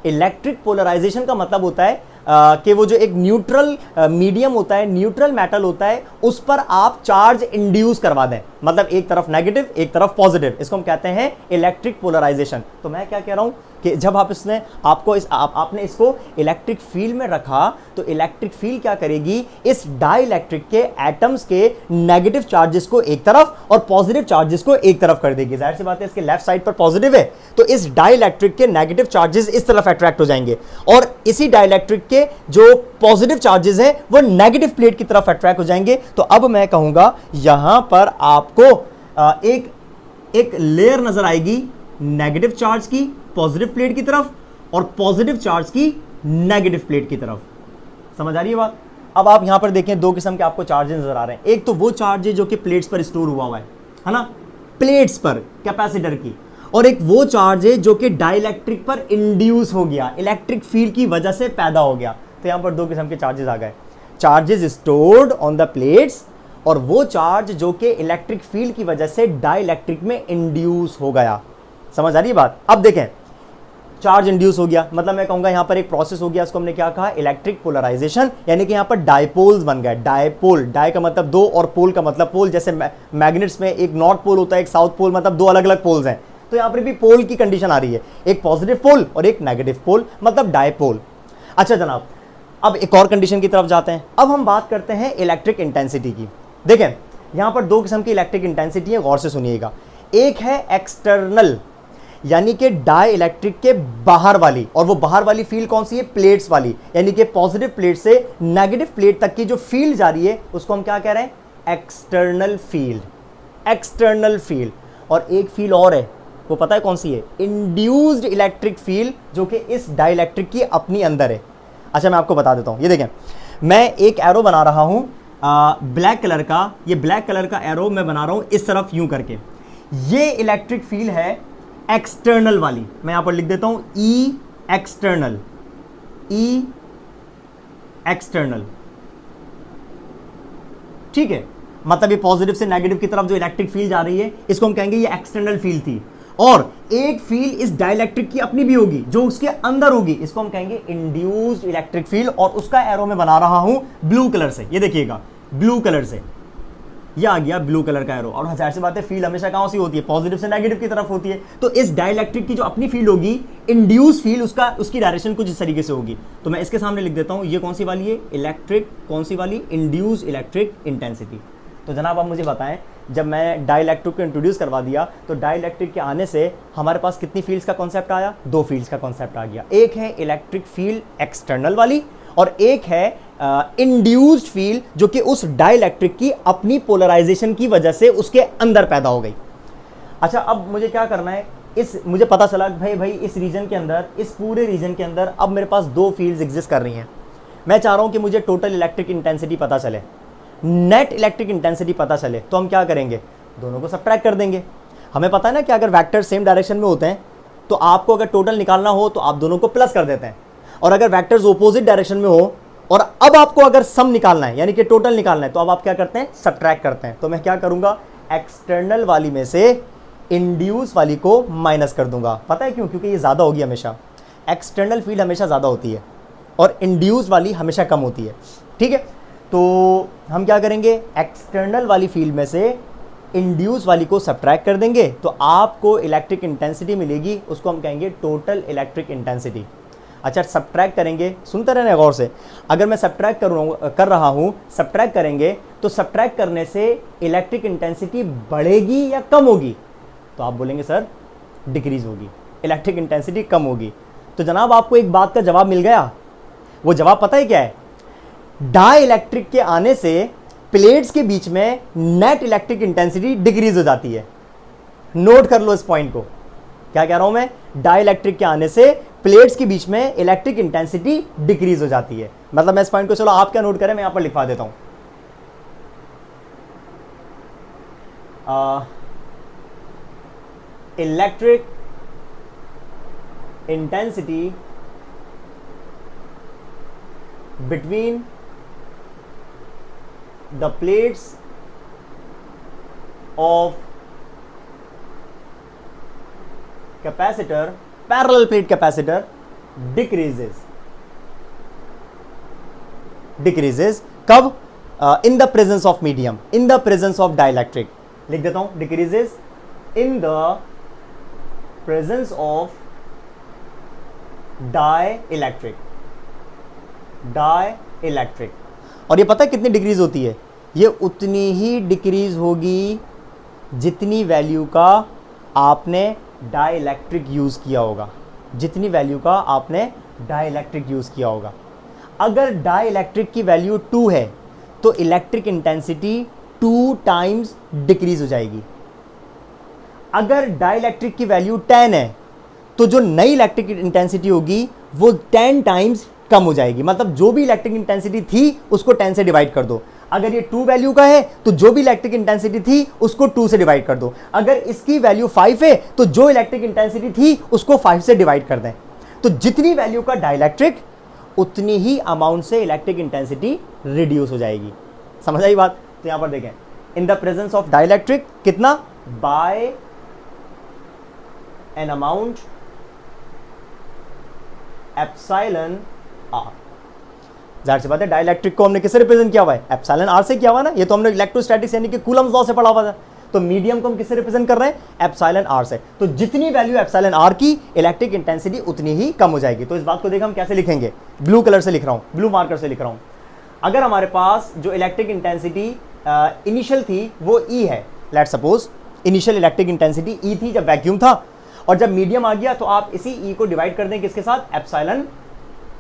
इलेक्ट्रिक पोलराइजेशन का मतलब होता है कि वो जो एक न्यूट्रल मीडियम होता है, न्यूट्रल मेटल होता है, उस पर आप चार्ज इंड्यूस करवा दें, मतलब एक तरफ नेगेटिव एक तरफ पॉजिटिव, इसको हम कहते हैं इलेक्ट्रिक पोलराइजेशन। तो मैं क्या कह रहा हूं कि जब आप इसने आपने इसको इलेक्ट्रिक फील्ड में रखा, तो इलेक्ट्रिक फील्ड क्या करेगी, इस डाइलेक्ट्रिक के एटम्स के नेगेटिव चार्जेस को एक तरफ और पॉजिटिव चार्जेस को एक तरफ कर देगी। जाहिर सी बात है इसके लेफ्ट साइड पर पॉजिटिव है, तो इस डाइलेक्ट्रिक के नेगेटिव चार्जेस इस तरफ अट्रैक्ट हो जाएंगे, और इसी डाइलेक्ट्रिक के जो पॉजिटिव चार्जेस हैं वो नेगेटिव प्लेट की तरफ अट्रैक्ट हो जाएंगे। तो अब मैं कहूंगा यहां पर आपको एक लेयर नजर आएगी, नेगेटिव चार्ज की पॉजिटिव प्लेट की तरफ और पॉजिटिव चार्ज की नेगेटिव प्लेट की तरफ। समझ आ रही है बात? अब आप यहां पर देखें दो किस्म के आपको चार्जेस नजर आ रहे हैं। एक तो वो चार्ज है जो कि प्लेट्स पर स्टोर हुआ है ना, प्लेट्स पर कैपेसिटर की, और एक वो चार्ज है जो कि डाइलेक्ट्रिक पर इंड्यूस हो गया, इलेक्ट्रिक फील्ड की वजह से पैदा हो गया। तो यहां पर दो किस्म के चार्जेस आ गए, charges stored on the plates और वो चार्ज जो कि इलेक्ट्रिक फील्ड की वजह से डाइलेक्ट्रिक में इंड्यूस हो गया। समझ आ रही है बात? अब देखें, चार्ज इंड्यूस हो गया मतलब मैं कहूंगा यहां पर एक प्रोसेस हो गया, इसको हमने क्या कहा, इलेक्ट्रिक पोलराइजेशन, यानी कि यहां पर डायपोल्स बन गए। डायपोल, डाई का मतलब दो और पोल का मतलब पोल, जैसे मैग्नेट्स में एक नॉर्थ पोल होता है एक साउथ पोल, मतलब दो अलग अलग पोल्स हैं। तो यहां पर भी पोल की कंडीशन आ रही है, एक पॉजिटिव पोल और एक नेगेटिव पोल, मतलब डायपोल। अच्छा जनाब, अब एक और कंडीशन की तरफ जाते हैं। अब हम बात करते हैं इलेक्ट्रिक इंटेंसिटी की। देखें यहां पर दो किस्म की इलेक्ट्रिक इंटेंसिटी है, गौर से सुनिएगा। एक है एक्सटर्नल, यानी कि डाई इलेक्ट्रिक के बाहर वाली, और वो बाहर वाली फील्ड कौन सी है, प्लेट्स वाली, यानी कि पॉजिटिव प्लेट से नेगेटिव प्लेट तक की जो फील्ड जा रही है उसको हम क्या कह रहे हैं, एक्सटर्नल फील्ड। External field. और एक फील्ड और है, वो पता है कौन सी है, इंड्यूस्ड इलेक्ट्रिक फील्ड, जो कि इस डाई इलेक्ट्रिक की अपनी अंदर है। अच्छा मैं आपको बता देता हूं, ये देखें मैं एक एरो बना रहा हूं ब्लैक कलर का, ये ब्लैक कलर का एरो मैं बना रहा हूं इस तरफ यूं करके, ये इलेक्ट्रिक फील्ड है एक्सटर्नल वाली। मैं यहां पर लिख देता हूं ई एक्सटर्नल, ई एक्सटर्नल, ठीक है। मतलब ये पॉजिटिव से नेगेटिव की तरफ जो इलेक्ट्रिक फील्ड जा रही है इसको हम कहेंगे ये एक्सटर्नल फील्ड थी। और एक फील्ड इस डाइलेक्ट्रिक की अपनी भी होगी जो उसके अंदर होगी, इसको हम कहेंगे इंड्यूस्ड इलेक्ट्रिक फील्ड, और उसका एरो मैं बना रहा हूं ब्लू कलर से। ये देखिएगा ब्लू कलर से ये आ गया ब्लू कलर का एरो। और जाहिर सी बात है फील्ड हमेशा कहां सी होती है, पॉजिटिव से नेगेटिव की तरफ होती है। तो इस डाइलेक्ट्रिक की जो अपनी फील्ड होगी, इंड्यूस फील्ड, उसकी डायरेक्शन कुछ इस तरीके से होगी। तो मैं इसके सामने लिख देता हूं ये कौन सी वाली है, इलेक्ट्रिक, कौन सी वाली, इंड्यूस इलेक्ट्रिक इंटेंसिटी। तो जनाब आप मुझे बताएं, जब मैं डाइलेक्ट्रिक को इंट्रोड्यूस करवा दिया तो डाइलेक्ट्रिक के आने से हमारे पास कितनी फील्ड्स का कॉन्सेप्ट आया, दो फील्ड्स का कॉन्सेप्ट आ गया। एक है इलेक्ट्रिक फील्ड एक्सटर्नल वाली और एक है इंड्यूस्ड फील्ड जो कि उस डाइलेक्ट्रिक की अपनी पोलराइजेशन की वजह से उसके अंदर पैदा हो गई। अच्छा अब मुझे क्या करना है, मुझे पता चला भाई इस रीजन के अंदर, इस पूरे रीजन के अंदर अब मेरे पास दो फील्ड्स एग्जिस्ट कर रही हैं। मैं चाह रहा हूं कि मुझे टोटल इलेक्ट्रिक इंटेंसिटी पता चले, नेट इलेक्ट्रिक इंटेंसिटी पता चले। तो हम क्या करेंगे, दोनों को सब्ट्रैक्ट कर देंगे। हमें पता है ना कि अगर वेक्टर सेम डायरेक्शन में होते हैं तो आपको अगर टोटल निकालना हो तो आप दोनों को प्लस कर देते हैं, और अगर वेक्टर्स ऑपोजिट डायरेक्शन में हो और अब आपको अगर सम निकालना है यानी कि टोटल निकालना है तो अब आप क्या करते हैं, सब्ट्रैक्ट करते हैं। तो मैं क्या करूंगा, एक्सटर्नल वाली में से इंड्यूस वाली को माइनस कर दूंगा। पता है क्यों, क्योंकि ये ज्यादा होगी हमेशा, एक्सटर्नल फील्ड हमेशा ज्यादा होती है और इंड्यूस वाली हमेशा कम होती है, ठीक है। तो हम क्या करेंगे, एक्सटर्नल वाली फील्ड में से इंड्यूस वाली को सब्ट्रैक्ट कर देंगे तो आपको इलेक्ट्रिक इंटेंसिटी मिलेगी, उसको हम कहेंगे टोटल इलेक्ट्रिक इंटेंसिटी। अच्छा सब्ट्रैक्ट करेंगे, सुनते रहना गौर से, अगर मैं सब्ट्रैक्ट कर रहा हूं, सब्ट्रैक्ट करेंगे तो सब्ट्रैक्ट करने से इलेक्ट्रिक इंटेंसिटी बढ़ेगी या कम होगी, तो आप बोलेंगे सर डिक्रीज होगी, इलेक्ट्रिक इंटेंसिटी कम होगी। तो जनाब आपको एक बात का जवाब मिल गया। वो जवाब पता है क्या है, डाई इलेक्ट्रिक के आने से प्लेट्स के बीच में नेट इलेक्ट्रिक इंटेंसिटी डिक्रीज हो जाती है। नोट कर लो इस पॉइंट को, क्या कह रहा हूं मैं, डाई इलेक्ट्रिक के आने से प्लेट्स के बीच में इलेक्ट्रिक इंटेंसिटी डिक्रीज हो जाती है। मतलब मैं इस पॉइंट को, चलो आप क्या नोट करें, मैं यहां पर लिखवा देता हूं, electric intensity between the plates of capacitor, parallel plate capacitor decreases कब, in the presence of medium, in the presence of dielectric, लिख देता हूं, decreases in the presence of dielectric। और ये पता है कितनी डिक्रीज होती है, ये उतनी ही डिक्रीज होगी जितनी वैल्यू का आपने डाइलेक्ट्रिक यूज किया होगा, जितनी वैल्यू का आपने डाइलेक्ट्रिक यूज किया होगा। अगर डाइलेक्ट्रिक की वैल्यू 2 है तो इलेक्ट्रिक इंटेंसिटी 2 टाइम्स डिक्रीज हो जाएगी। अगर डाइलेक्ट्रिक की वैल्यू 10 है तो जो नई इलेक्ट्रिक इंटेंसिटी होगी वो 10 टाइम्स कम हो जाएगी। मतलब जो भी इलेक्ट्रिक इंटेंसिटी थी उसको 10 से डिवाइड कर दो। अगर ये 2 वैल्यू का है तो जो भी इलेक्ट्रिक इंटेंसिटी थी उसको 2 से डिवाइड कर दो। अगर इसकी वैल्यू 5 है तो जो इलेक्ट्रिक इंटेंसिटी थी उसको 5 से डिवाइड कर दें। तो जितनी वैल्यू का डाइलेक्ट्रिक उतनी ही अमाउंट से इलेक्ट्रिक इंटेंसिटी रिड्यूस हो जाएगी। समझ आई बात? तो यहां पर देखें, in the presence of dielectric कितना, by an amount epsilon r. जाहिर सी बात है डाइलेक्ट्रिक को हमने किससे रिप्रेजेंट किया हुआ है, एप्सिलॉन आर से किया हुआ ना। ये तो हमने इलेक्ट्रोस्टैटिक्स यानी कि कूलम्स लॉ से पढ़ा हुआ था। तो मीडियम को हम किससे रिप्रेजेंट कर रहे हैं, एप्सिलॉन आर से। तो जितनी वैल्यू एप्सिलॉन आर की, इलेक्ट्रिक इंटेंसिटी उतनी ही कम हो जाएगी। तो इस बात को देखो हम कैसे लिखेंगे, ब्लू कलर से लिख रहा हूं, ब्लू मार्कर से लिख रहा हूं। अगर हमारे पास जो इलेक्ट्रिक इंटेंसिटी इनिशियल थी वो ई है, let's suppose initial electric intensity ई थी जब वैक्यूम था, और जब मीडियम आ गया तो आप इसी ई को डिवाइड कर दें किसके साथ, एप्सिलॉन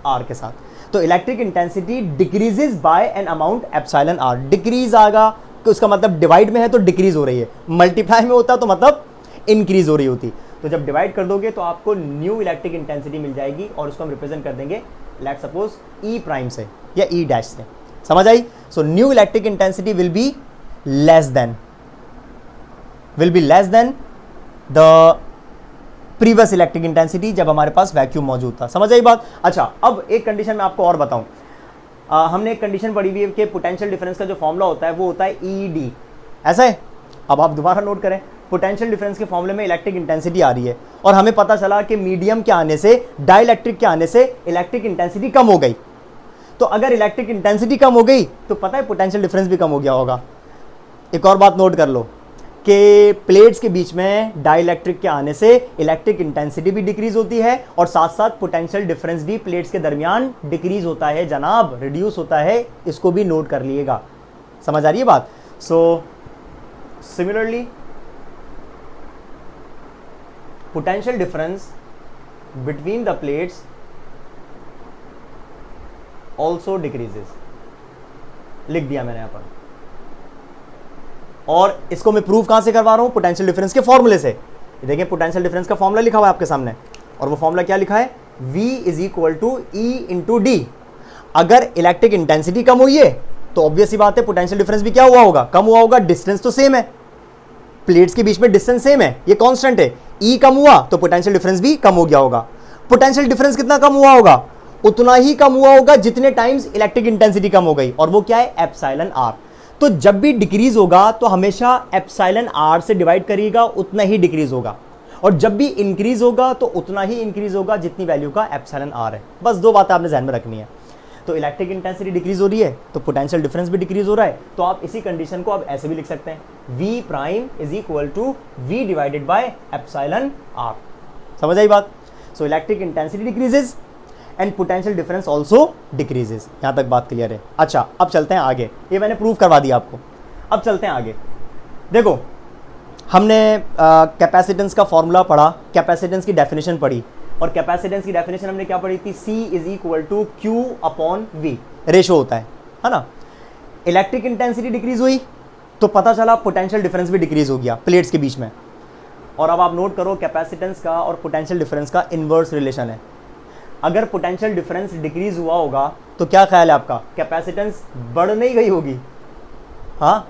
आर के साथ। तो electric intensity decreases by an amount epsilon R. Decrease आएगा तो उसका मतलब डिवाइड में है तो डिक्रीज हो रही है, मल्टीप्लाई में होता तो मतलब इंक्रीज हो रही होती। तो जब डिवाइड कर दोगे तो आपको न्यू इलेक्ट्रिक इंटेंसिटी मिल जाएगी, और उसको हम रिप्रेजेंट कर देंगे लेट्स सपोज ई प्राइम से या ई डैश से। समझ आई? So new electric intensity will be less than the previous electric intensity जब हमारे पास वैक्यूम मौजूद था। समझ आई बात? अच्छा, अब एक कंडीशन मैं आपको और बताऊं। हमने एक कंडीशन पढ़ी हुई है कि पोटेंशियल डिफरेंस का जो फॉर्मूला होता है वो होता है ईडी, ऐसा है। अब आप दोबारा नोट करें, पोटेंशियल डिफरेंस के फॉर्मूले में इलेक्ट्रिक इंटेंसिटी आ रही है, और हमें पता चला कि मीडियम के आने से, डाइलेक्ट्रिक के आने से इलेक्ट्रिक इंटेंसिटी कम हो गई। तो अगर इलेक्ट्रिक इंटेंसिटी कम हो गई तो पता है पोटेंशियल डिफरेंस भी कम हो गया होगा। एक और बात नोट कर लो कि प्लेट्स के बीच में डाइलेक्ट्रिक के आने से इलेक्ट्रिक इंटेंसिटी भी डिक्रीज होती है, और साथ साथ पोटेंशियल डिफरेंस भी प्लेट्स के दरमियान डिक्रीज होता है जनाब, रिड्यूस होता है। इसको भी नोट कर लीजिएगा। समझ आ रही है बात? So similarly potential difference between the plates also decreases, लिख दिया मैंने यहां पर। और इसको मैं प्रूव कहां से करवा रहा हूं, पोटेंशियल डिफरेंस के फॉर्मूले से। देखिए पोटेंशियल डिफरेंस का फॉर्मूला लिखा हुआ है आपके सामने, और वो फॉर्मूला क्या लिखा है, V is equal to E into D. अगर इलेक्ट्रिक इंटेंसिटी कम हुई है तो ऑब्वियस सी बात है पोटेंशियल डिफरेंस भी क्या हुआ होगा, कम हुआ होगा। डिस्टेंस तो सेम है, प्लेट्स के बीच में डिस्टेंस सेम है, ये कांस्टेंट है। ई कम हुआ तो पोटेंशियल डिफरेंस भी कम हो गया होगा। पोटेंशियल डिफरेंस कितना कम हुआ होगा, उतना ही कम हुआ होगा जितने टाइम्स इलेक्ट्रिक इंटेंसिटी कम हो गई, और वो क्या है, एप्सिलॉन आर। तो जब भी डिक्रीज होगा तो हमेशा एप्सिलॉन आर से डिवाइड करिएगा, उतना ही डिक्रीज होगा, और जब भी इंक्रीज होगा तो उतना ही इंक्रीज होगा जितनी वैल्यू का एप्सिलॉन आर है। बस दो बातें आपने ध्यान में रखनी है। तो इलेक्ट्रिक इंटेंसिटी डिक्रीज हो रही है तो पोटेंशियल डिफरेंस भी डिक्रीज हो रहा है। तो आप इसी कंडीशन को अब ऐसे भी लिख सकते हैं, V prime is equal to V divided by epsilon R. समझ आई बात? So electric intensity decreases and potential difference also decreases. यहां तक बात क्लियर है? अच्छा, अब चलते हैं आगे। ये मैंने प्रूव करवा दिया आपको, अब चलते हैं आगे। देखो हमने कैपेसिटेंस का फॉर्मूला पढ़ा, कैपेसिटेंस की डेफिनेशन पढ़ी, और कैपेसिटेंस की डेफिनेशन हमने क्या पढ़ी थी, C is equal to Q upon V, ratio होता है ना। इलेक्ट्रिक इंटेंसिटी डिक्रीज हुई तो पता चला पोटेंशियल डिफरेंस भी डिक्रीज हो गया प्लेट्स के बीच में। और अब आप नोट करो, कैपेसिटेंस का और पोटेंशियल डिफरेंस का इनवर्स रिलेशन है। अगर पोटेंशियल डिफरेंस डिक्रीज हुआ होगा तो क्या ख्याल है आपका, कैपेसिटेंस बढ़ नहीं गई होगी? हाँ,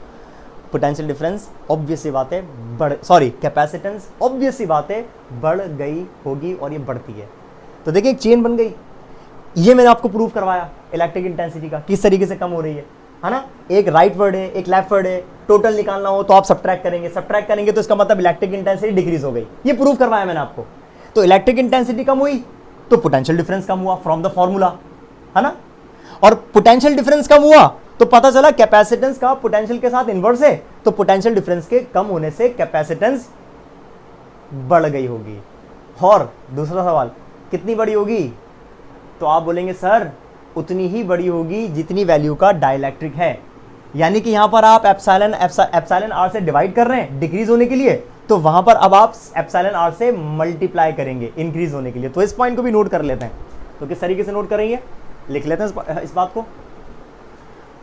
पोटेंशियल डिफरेंस ऑब्वियस सी बात है कैपेसिटेंस ऑब्वियस सी बात है बढ़ गई होगी, और ये बढ़ती है। तो देखिए एक चेन बन गई। ये मैंने आपको प्रूव करवाया इलेक्ट्रिक इंटेंसिटी का, किस तरीके से कम हो रही है ना। एक राइट वर्ड है, एक लेफ्ट वर्ड है, टोटल निकालना हो तो आप सब्ट्रैक्ट करेंगे तो इसका मतलब इलेक्ट्रिक इंटेंसिटी डिक्रीज हो गई। ये प्रूव करवाया मैंने आपको। तो इलेक्ट्रिक इंटेंसिटी कम हुई तो पोटेंशियल डिफरेंस कम हुआ फ्रॉम द फॉर्मूला, है ना। और पोटेंशियल डिफरेंस कम हुआ तो पता चला कैपेसिटेंस का पोटेंशियल के साथ इनवर्स है, तो पोटेंशियल डिफरेंस के कम होने से कैपेसिटेंस बढ़ गई होगी। और दूसरा सवाल, कितनी बड़ी होगी? तो आप बोलेंगे सर उतनी ही बड़ी होगी जितनी वैल्यू का डाइलेक्ट्रिक है। यानी कि यहां पर आप एप्सिलॉन आर से डिवाइड कर रहे हैं डिक्रीज होने के लिए, तो वहां पर अब आप एप्सिलॉन आर से मल्टीप्लाई करेंगे इंक्रीज होने के लिए। तो इस पॉइंट को भी नोट कर लेते हैं। तो किस तरीके से नोट करेंगे, लिख लेते हैं इस बात को।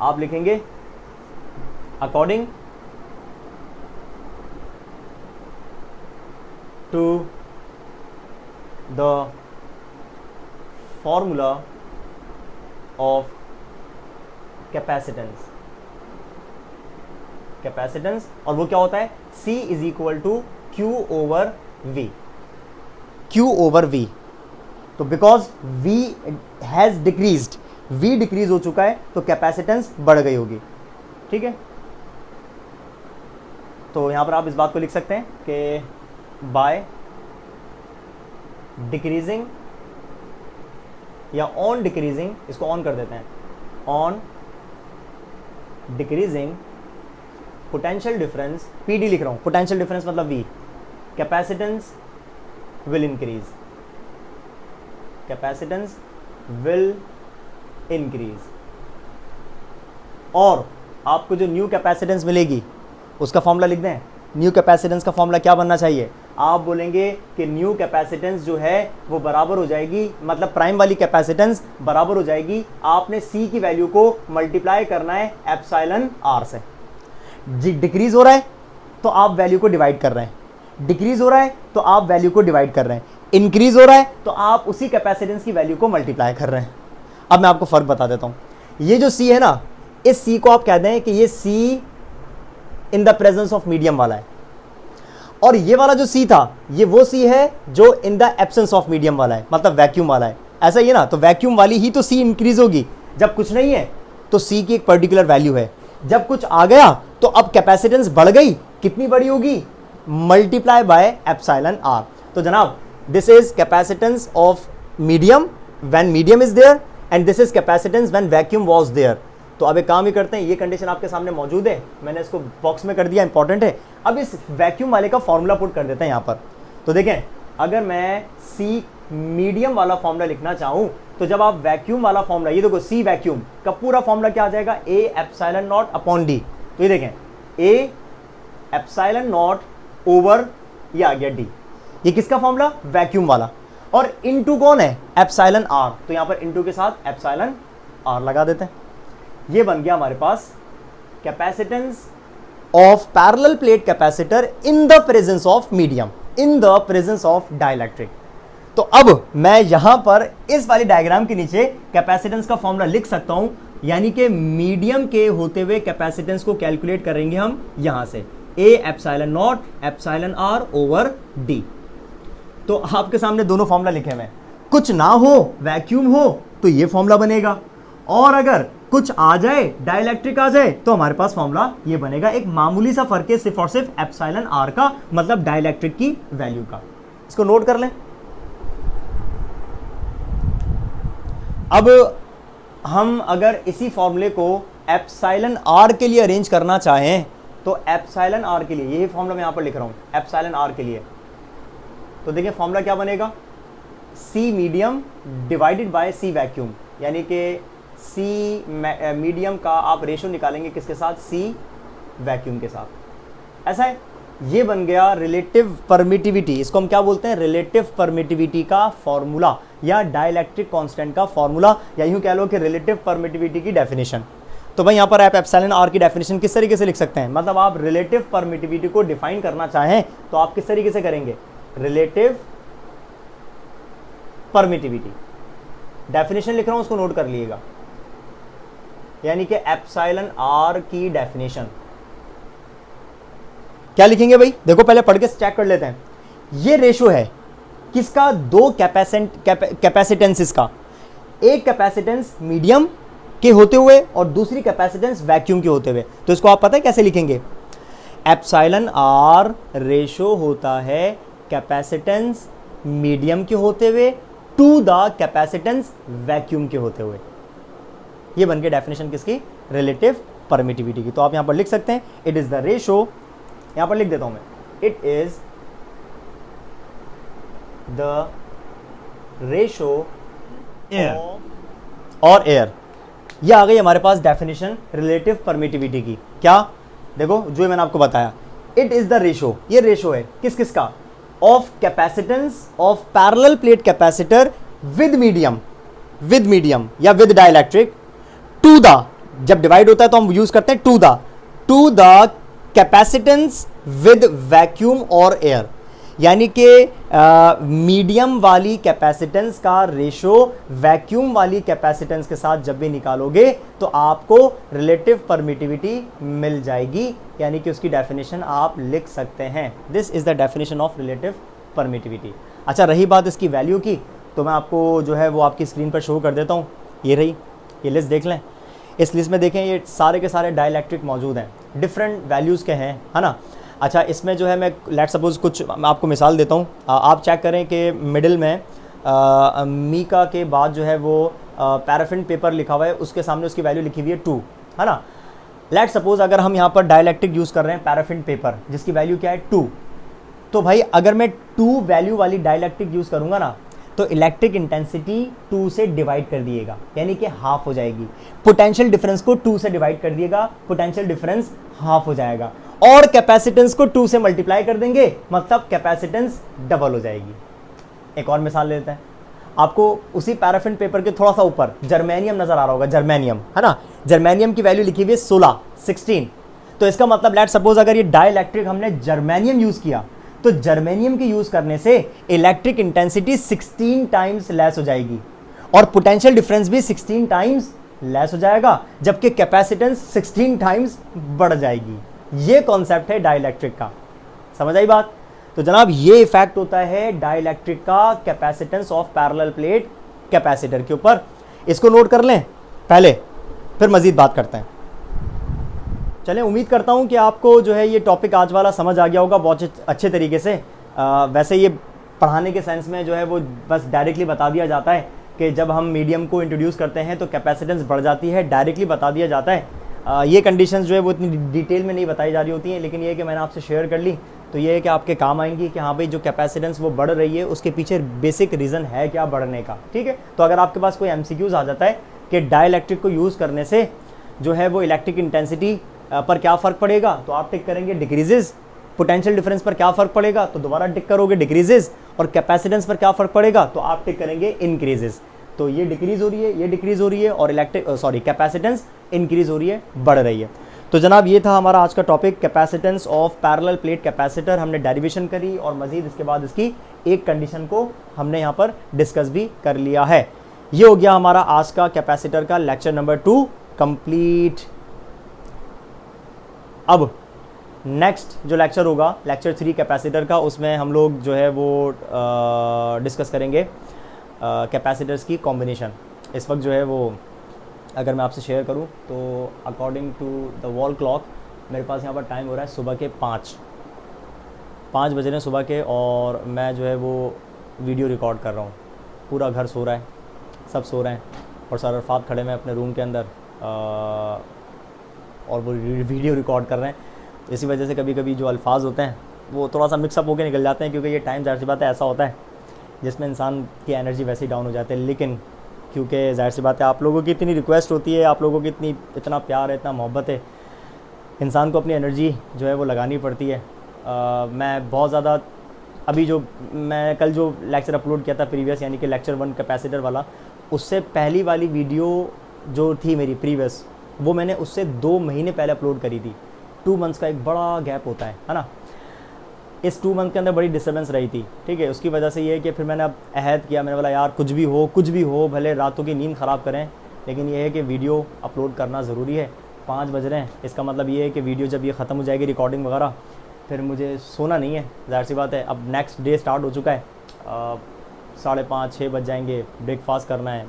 आप लिखेंगे according to the formula of capacitance. Capacitance, और वो क्या होता है, C is equal to Q over V. Q over V. तो because V has decreased, V decrease हो चुका है, तो कैपेसिटेंस बढ़ गई होगी. ठीक है, तो यहां पर आप इस बात को लिख सकते हैं कि बाय डिक्रीजिंग या ऑन डिक्रीजिंग, इसको ऑन कर देते हैं, on decreasing potential difference, PD लिख रहा हूं, पोटेंशियल डिफरेंस मतलब V, capacitance will increase, capacitance will increase. और आपको जो न्यू कैपेसिटेंस मिलेगी उसका फॉर्मूला लिख दें. न्यू कैपेसिटेंस का फॉर्मूला क्या बनना चाहिए, आप बोलेंगे कि न्यू कैपेसिटेंस जो है वो बराबर हो जाएगी, मतलब प्राइम वाली कैपेसिटेंस बराबर हो जाएगी, आपने C की वैल्यू को मल्टीप्लाई करना है एप्सिलॉन R से. डिक्रीज हो रहा है तो आप वैल्यू को डिवाइड कर रहे हैं, डिक्रीज हो रहा है तो आप वैल्यू को डिवाइड कर रहे हैं, इंक्रीज हो रहा है तो आप उसी कैपेसिटेंस की वैल्यू को मल्टीप्लाई कर रहे हैं. अब मैं आपको फर्क बता देता हूं. ये जो C है ना, इस C को आप कह दें कि ये C in the presence of medium वाला है, और ये वाला जो C था ये वो C है जो in the absence of medium वाला है, मतलब वैक्यूम वाला है. ऐसा ही है ना, तो वैक्यूम वाली ही तो C इंक्रीज होगी. जब कुछ नहीं है तो C की एक पर्टिकुलर वैल्यू है, जब कुछ आ गया तो अब कैपेसिटेंस बढ़ गई, कितनी बड़ी होगी, मल्टीप्लाई बाय एप्सिलॉन R. तो जनाब this is capacitance of medium when medium is there, and this is capacitance when vacuum was there. तो अब एक काम ही करते हैं, ये कंडीशन आपके सामने मौजूद है, मैंने इसको बॉक्स में कर दिया, इंपॉर्टेंट है. अब इस वैक्यूम वाले का फॉर्मूला पुट कर देते हैं यहाँ पर. तो देखें, अगर मैं C मीडियम वाला फॉर्मूला लिखना चाहूं तो जब आप वैक्यूम वाला फॉर्मूला, ये देखो C वैक्यूम का पूरा फॉर्मूला क्या आ जाएगा, A epsilon not upon D. तो ये देखें, A एप्सिलॉन नॉट ओवर, ये आ गया D. ये किसका फॉर्मूला, वैक्यूम वाला, और इनटू कौन है, एप्सिलॉन R. तो यहां पर इनटू के साथ एप्सिलॉन R लगा देते हैं. ये बन गया हमारे पास capacitance of parallel plate capacitor in the presence of medium, in the presence of dielectric. तो अब मैं यहां पर इस वाली डायग्राम के नीचे कैपेसिटेंस का फॉर्मूला लिख सकता हूं, यानी कि मीडियम के होते हुए कैपेसिटेंस को कैलकुलेट करेंगे हम यहां से, A epsilon not epsilon R over D. तो आपके सामने दोनों फॉर्मूला लिखे हुए हैं. कुछ ना हो, वैक्यूम हो, तो ये फॉर्मूला बनेगा, और अगर कुछ आ जाए, डाइलेक्ट्रिक आ जाए, तो हमारे पास फॉर्मूला ये बनेगा. एक मामूली सा फर्क है सिर्फ और सिर्फ एप्सिलॉन R का, मतलब डाइलेक्ट्रिक की वैल्यू का. इसको नोट कर लें. अब हम अगर इसी फॉर्मूले को एप्सिलॉन R के लिए अरेंज करना चाहें, तो एप्सिलॉन R के लिए, यही फॉर्मूला मैं यहां पर लिख रहा हूं, एप्सिलॉन R के लिए. तो देखिए फॉर्मूला क्या बनेगा, C medium divided by C vacuum, यानी कि C मीडियम का आप रेशो निकालेंगे किसके साथ, C वैक्यूम के साथ. ऐसा है, ये बन गया रिलेटिव परमिटिविटी. इसको हम क्या बोलते हैं, रिलेटिव परमिटिविटी का फॉर्मूला, या डाइलेक्ट्रिक कांस्टेंट का फॉर्मूला, या यूं कह लो कि रिलेटिव परमिटिविटी की डेफिनेशन. तो भाई यहां पर आप एप्सिलॉन R की डेफिनेशन किस तरीके से लिख सकते हैं, मतलब आप रिलेटिव परमिटिविटी को डिफाइन करना चाहें तो आप किस तरीके से करेंगे, रिलेटिव परमिटिविटी. डेफिनेशन लिख रहा हूं, उसको नोट कर लीजिएगा, यानी कि एप्सिलॉन R की डेफिनेशन क्या लिखेंगे भाई, देखो पहले पढ़ के चेक कर लेते हैं. ये रेशो है किसका, दो कैपेसिटेंसेस का, एक कैपेसिटेंस मीडियम के होते हुए और दूसरी कैपेसिटेंस वैक्यूम के होते हुए. तो इसको आप पता है कैसे लिखेंगे, एप्सिलॉन R रेशो होता है कैपेसिटेंस मीडियम के होते हुए टू द कैपेसिटेंस वैक्यूम के होते हुए. ये बन गई डेफिनेशन किसकी, रिलेटिव परमिटिविटी की. तो आप यहां पर लिख सकते हैं, इट इज द रेशो, यहां पर लिख देता हूं मैं, इट इज द रेशो और एयर. ये आ गई हमारे पास डेफिनेशन रिलेटिव परमिटिविटी की. क्या, देखो जो मैंने आपको बताया, इट इज द रेशो, ये रेशो है किस किस का, of capacitance of parallel plate capacitor with medium या विद डाइलेक्ट्रिक टू द, जब डिवाइड होता है तो हम यूज करते हैं to the capacitance with vacuum और एयर. यानी कि मीडियम वाली कैपेसिटेंस का रेशो वैक्यूम वाली कैपेसिटेंस के साथ जब भी निकालोगे तो आपको रिलेटिव परमिटिविटी मिल जाएगी, यानी कि उसकी डेफिनेशन आप लिख सकते हैं। This is the definition of relative permittivity. अच्छा, रही बात इसकी वैल्यू की, तो मैं आपको जो है वो आपकी स्क्रीन पर शो कर देता हूँ। ये रही, ये लिस्ट देख लें। इस लिस्ट में देखें ये सारे के सारे डाइलेक्ट्रिक मौजूद हैं, डिफरेंट वैल्यूज़ के हैं, है ना। अच्छा, इसमें जो है मैं लेट सपोज कुछ मैं आपको मिसाल देता हूँ। आप चेक करें कि मिडिल में मीका के बाद जो है वो पैराफिन पेपर लिखा हुआ है, उसके सामने उसकी वैल्यू लिखी हुई है 2, है ना। लेट सपोज अगर हम यहाँ पर डाइलेक्ट्रिक यूज़ कर रहे हैं पैराफिन पेपर जिसकी वैल्यू क्या है 2, तो भाई अगर मैं 2 वैल्यू वाली डाइलेक्ट्रिक यूज़ करूँगा ना तो इलेक्ट्रिक इंटेंसिटी 2 से डिवाइड कर दिएगा, यानी कि हाफ हो जाएगी। पोटेंशियल डिफरेंस को 2 से डिवाइड कर दिएगा, पोटेंशियल डिफरेंस हाफ हो जाएगा। और कैपेसिटेंस को 2 से मल्टीप्लाई कर देंगे, मतलब कैपेसिटेंस डबल हो जाएगी। एक और मिसाल लेते हैं। आपको उसी पैराफिन पेपर के थोड़ा सा ऊपर जर्मेनियम नजर आ रहा होगा, जर्मेनियम, है ना। जर्मेनियम की वैल्यू लिखी हुई है 16। तो इसका मतलब लेट सपोज अगर ये डाइलेक्ट्रिक हमने जर्मेनियम यूज किया तो जर्मेनियम की यूज करने से इलेक्ट्रिक इंटेंसिटी 16 टाइम्स लेस हो जाएगी और पोटेंशियल डिफरेंस भी 16 टाइम्स लेस हो जाएगा, जबकि कैपेसिटेंस 16 टाइम्स बढ़ जाएगी। ये कॉन्सेप्ट है डाइलेक्ट्रिक का, समझ आई बात। तो जनाब ये इफेक्ट होता है डाइलेक्ट्रिक का capacitance of parallel plate capacitor के ऊपर। इसको नोट कर लें पहले, फिर मजीद बात करते हैं। चलें, उम्मीद करता हूं कि आपको जो है ये टॉपिक आज वाला समझ आ गया होगा बहुत अच्छे तरीके से। वैसे ये पढ़ाने के सेंस में जो है वो बस डायरेक्टली बता दिया जाता है कि जब हम मीडियम को इंट्रोड्यूस करते हैं तो कैपेसिटेंस बढ़ जाती है, डायरेक्टली बता दिया जाता है। ये कंडीशंस जो है वो इतनी डिटेल में नहीं बताई जा रही होती हैं, लेकिन ये है कि मैंने आपसे शेयर कर ली तो ये है कि आपके काम आएंगी कि हाँ भाई जो कैपेसिटेंस वो बढ़ रही है उसके पीछे बेसिक रीज़न है क्या बढ़ने का, ठीक है। तो अगर आपके पास कोई MCQs आ जाता है कि डाइलेक्ट्रिक को यूज़ करने से जो है वो इलेक्ट्रिक इंटेंसिटी पर क्या फ़र्क पड़ेगा, तो आप टिक करेंगे डिक्रीजेज। पोटेंशियल डिफरेंस पर क्या फ़र्क पड़ेगा, तो दोबारा टिक करोगे डिक्रीजेज। और कैपेसिटेंस पर क्या फ़र्क पड़ेगा, तो आप टिक करेंगे इंक्रीजेज। तो ये डिक्रीज़ हो रही है, ये डिक्रीज़ हो रही है और कैपेसिटेंस इंक्रीज़ हो रही है, बढ़ रही है। तो जनाब ये था हमारा आज का topic, capacitance of parallel plate capacitor. हमने डेरिवेशन करी और मज़ीद इसके बाद इसकी एक कंडीशन को हमने यहाँ पर डिस्कस भी कर लिया है। ये हो गया हमारा आज का कैपेसिटर का लेक्चर नंबर 2 कंप्लीट। अब नेक्स्ट जो लेक्चर होगा, लेक्चर 3 कैपेसिटर का, उसमें हम लोग जो है वो डिस्कस करेंगे कैपेसिटर्स की कॉम्बिनेशन। इस वक्त जो है वो अगर मैं आपसे शेयर करूं तो according to the wall clock मेरे पास यहाँ पर टाइम हो रहा है सुबह के 5 बज रहे हैं सुबह के, और मैं जो है वो वीडियो रिकॉर्ड कर रहा हूँ। पूरा घर सो रहा है, सब सो रहे हैं और सर अरफात खड़े में अपने रूम के अंदर और वो वीडियो रिकॉर्ड कर रहे हैं। इसी वजह से कभी कभी जो अल्फाज होते हैं वो थोड़ा सा मिक्सअप होकर निकल जाते हैं, क्योंकि ये टाइम ज़ाहिर सी बात है ऐसा होता है जिसमें इंसान की एनर्जी वैसे ही डाउन हो जाती है। लेकिन क्योंकि ज़ाहिर सी बात है आप लोगों की इतनी रिक्वेस्ट होती है, आप लोगों की इतना प्यार है, इतना मोहब्बत है, इंसान को अपनी एनर्जी जो है वो लगानी पड़ती है। मैं बहुत ज़्यादा अभी जो मैं कल जो लेक्चर अपलोड किया था प्रीवियस, यानी कि लेक्चर 1 कैपेसिटर वाला, उससे पहली वाली वीडियो जो थी मेरी प्रीवियस, वो मैंने उससे 2 महीने पहले अपलोड करी थी। 2 मंथ्स का एक बड़ा गैप होता है ना। इस 2 मंथ के अंदर बड़ी डिस्टर्बेंस रही थी, ठीक है। उसकी वजह से ये है कि फिर मैंने अब अहद किया, मैंने बोला यार कुछ भी हो भले रातों की नींद ख़राब करें, लेकिन ये है कि वीडियो अपलोड करना ज़रूरी है। 5 बज रहे हैं, इसका मतलब ये है कि वीडियो जब ये ख़त्म हो जाएगी रिकॉर्डिंग वगैरह, फिर मुझे सोना नहीं है, ज़ाहिर सी बात है। अब नेक्स्ट डे स्टार्ट हो चुका है, 5:30-6 बज जाएंगे, ब्रेकफास्ट करना है,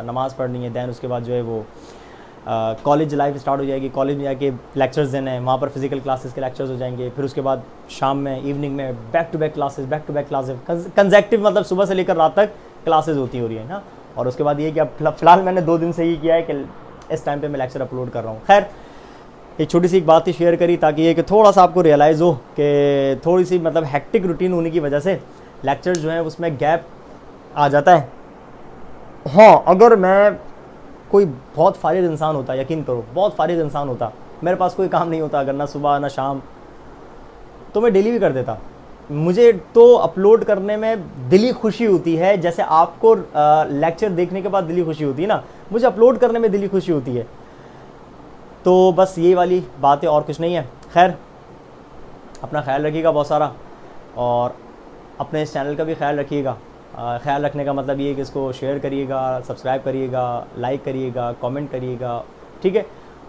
नमाज़ पढ़नी है, दैन उसके बाद जो है वो कॉलेज लाइफ स्टार्ट हो जाएगी। कॉलेज में जाके लेक्चर्स देने हैं, वहाँ पर फिजिकल क्लासेस के लेक्चर्स हो जाएंगे। फिर उसके बाद शाम में, इवनिंग में back to back classes consecutive, मतलब सुबह से लेकर रात तक क्लासेस हो रही है ना। और उसके बाद ये कि अब फ़िलहाल मैंने 2 दिन से ही किया है कि इस टाइम पे मैं लेक्चर अपलोड कर रहा हूँ। खैर एक छोटी सी एक बात ही शेयर करी ताकि ये कि थोड़ा सा आपको रियलाइज़ हो कि थोड़ी सी मतलब हेक्टिक रूटीन होने की वजह से लेक्चर जो है उसमें गैप आ जाता है। हाँ, अगर मैं कोई बहुत फारिग इंसान होता, यकीन करो बहुत फारिग इंसान होता, मेरे पास कोई काम नहीं होता अगर, ना सुबह ना शाम, तो मैं डेली भी कर देता। मुझे तो अपलोड करने में दिली खुशी होती है, जैसे आपको लेक्चर देखने के बाद दिली खुशी होती है ना, मुझे अपलोड करने में दिली खुशी होती है। तो बस ये वाली बात है और कुछ नहीं है। खैर अपना ख्याल रखिएगा बहुत सारा, और अपने इस चैनल का भी ख्याल रखिएगा। ख्याल रखने का मतलब ये है कि इसको शेयर करिएगा, सब्सक्राइब करिएगा, लाइक करिएगा, कमेंट करिएगा, ठीक है।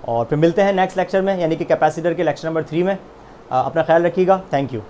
और फिर मिलते हैं नेक्स्ट लेक्चर में, यानी कि कैपेसिटर के लेक्चर नंबर 3 में। अपना ख्याल रखिएगा। Thank you.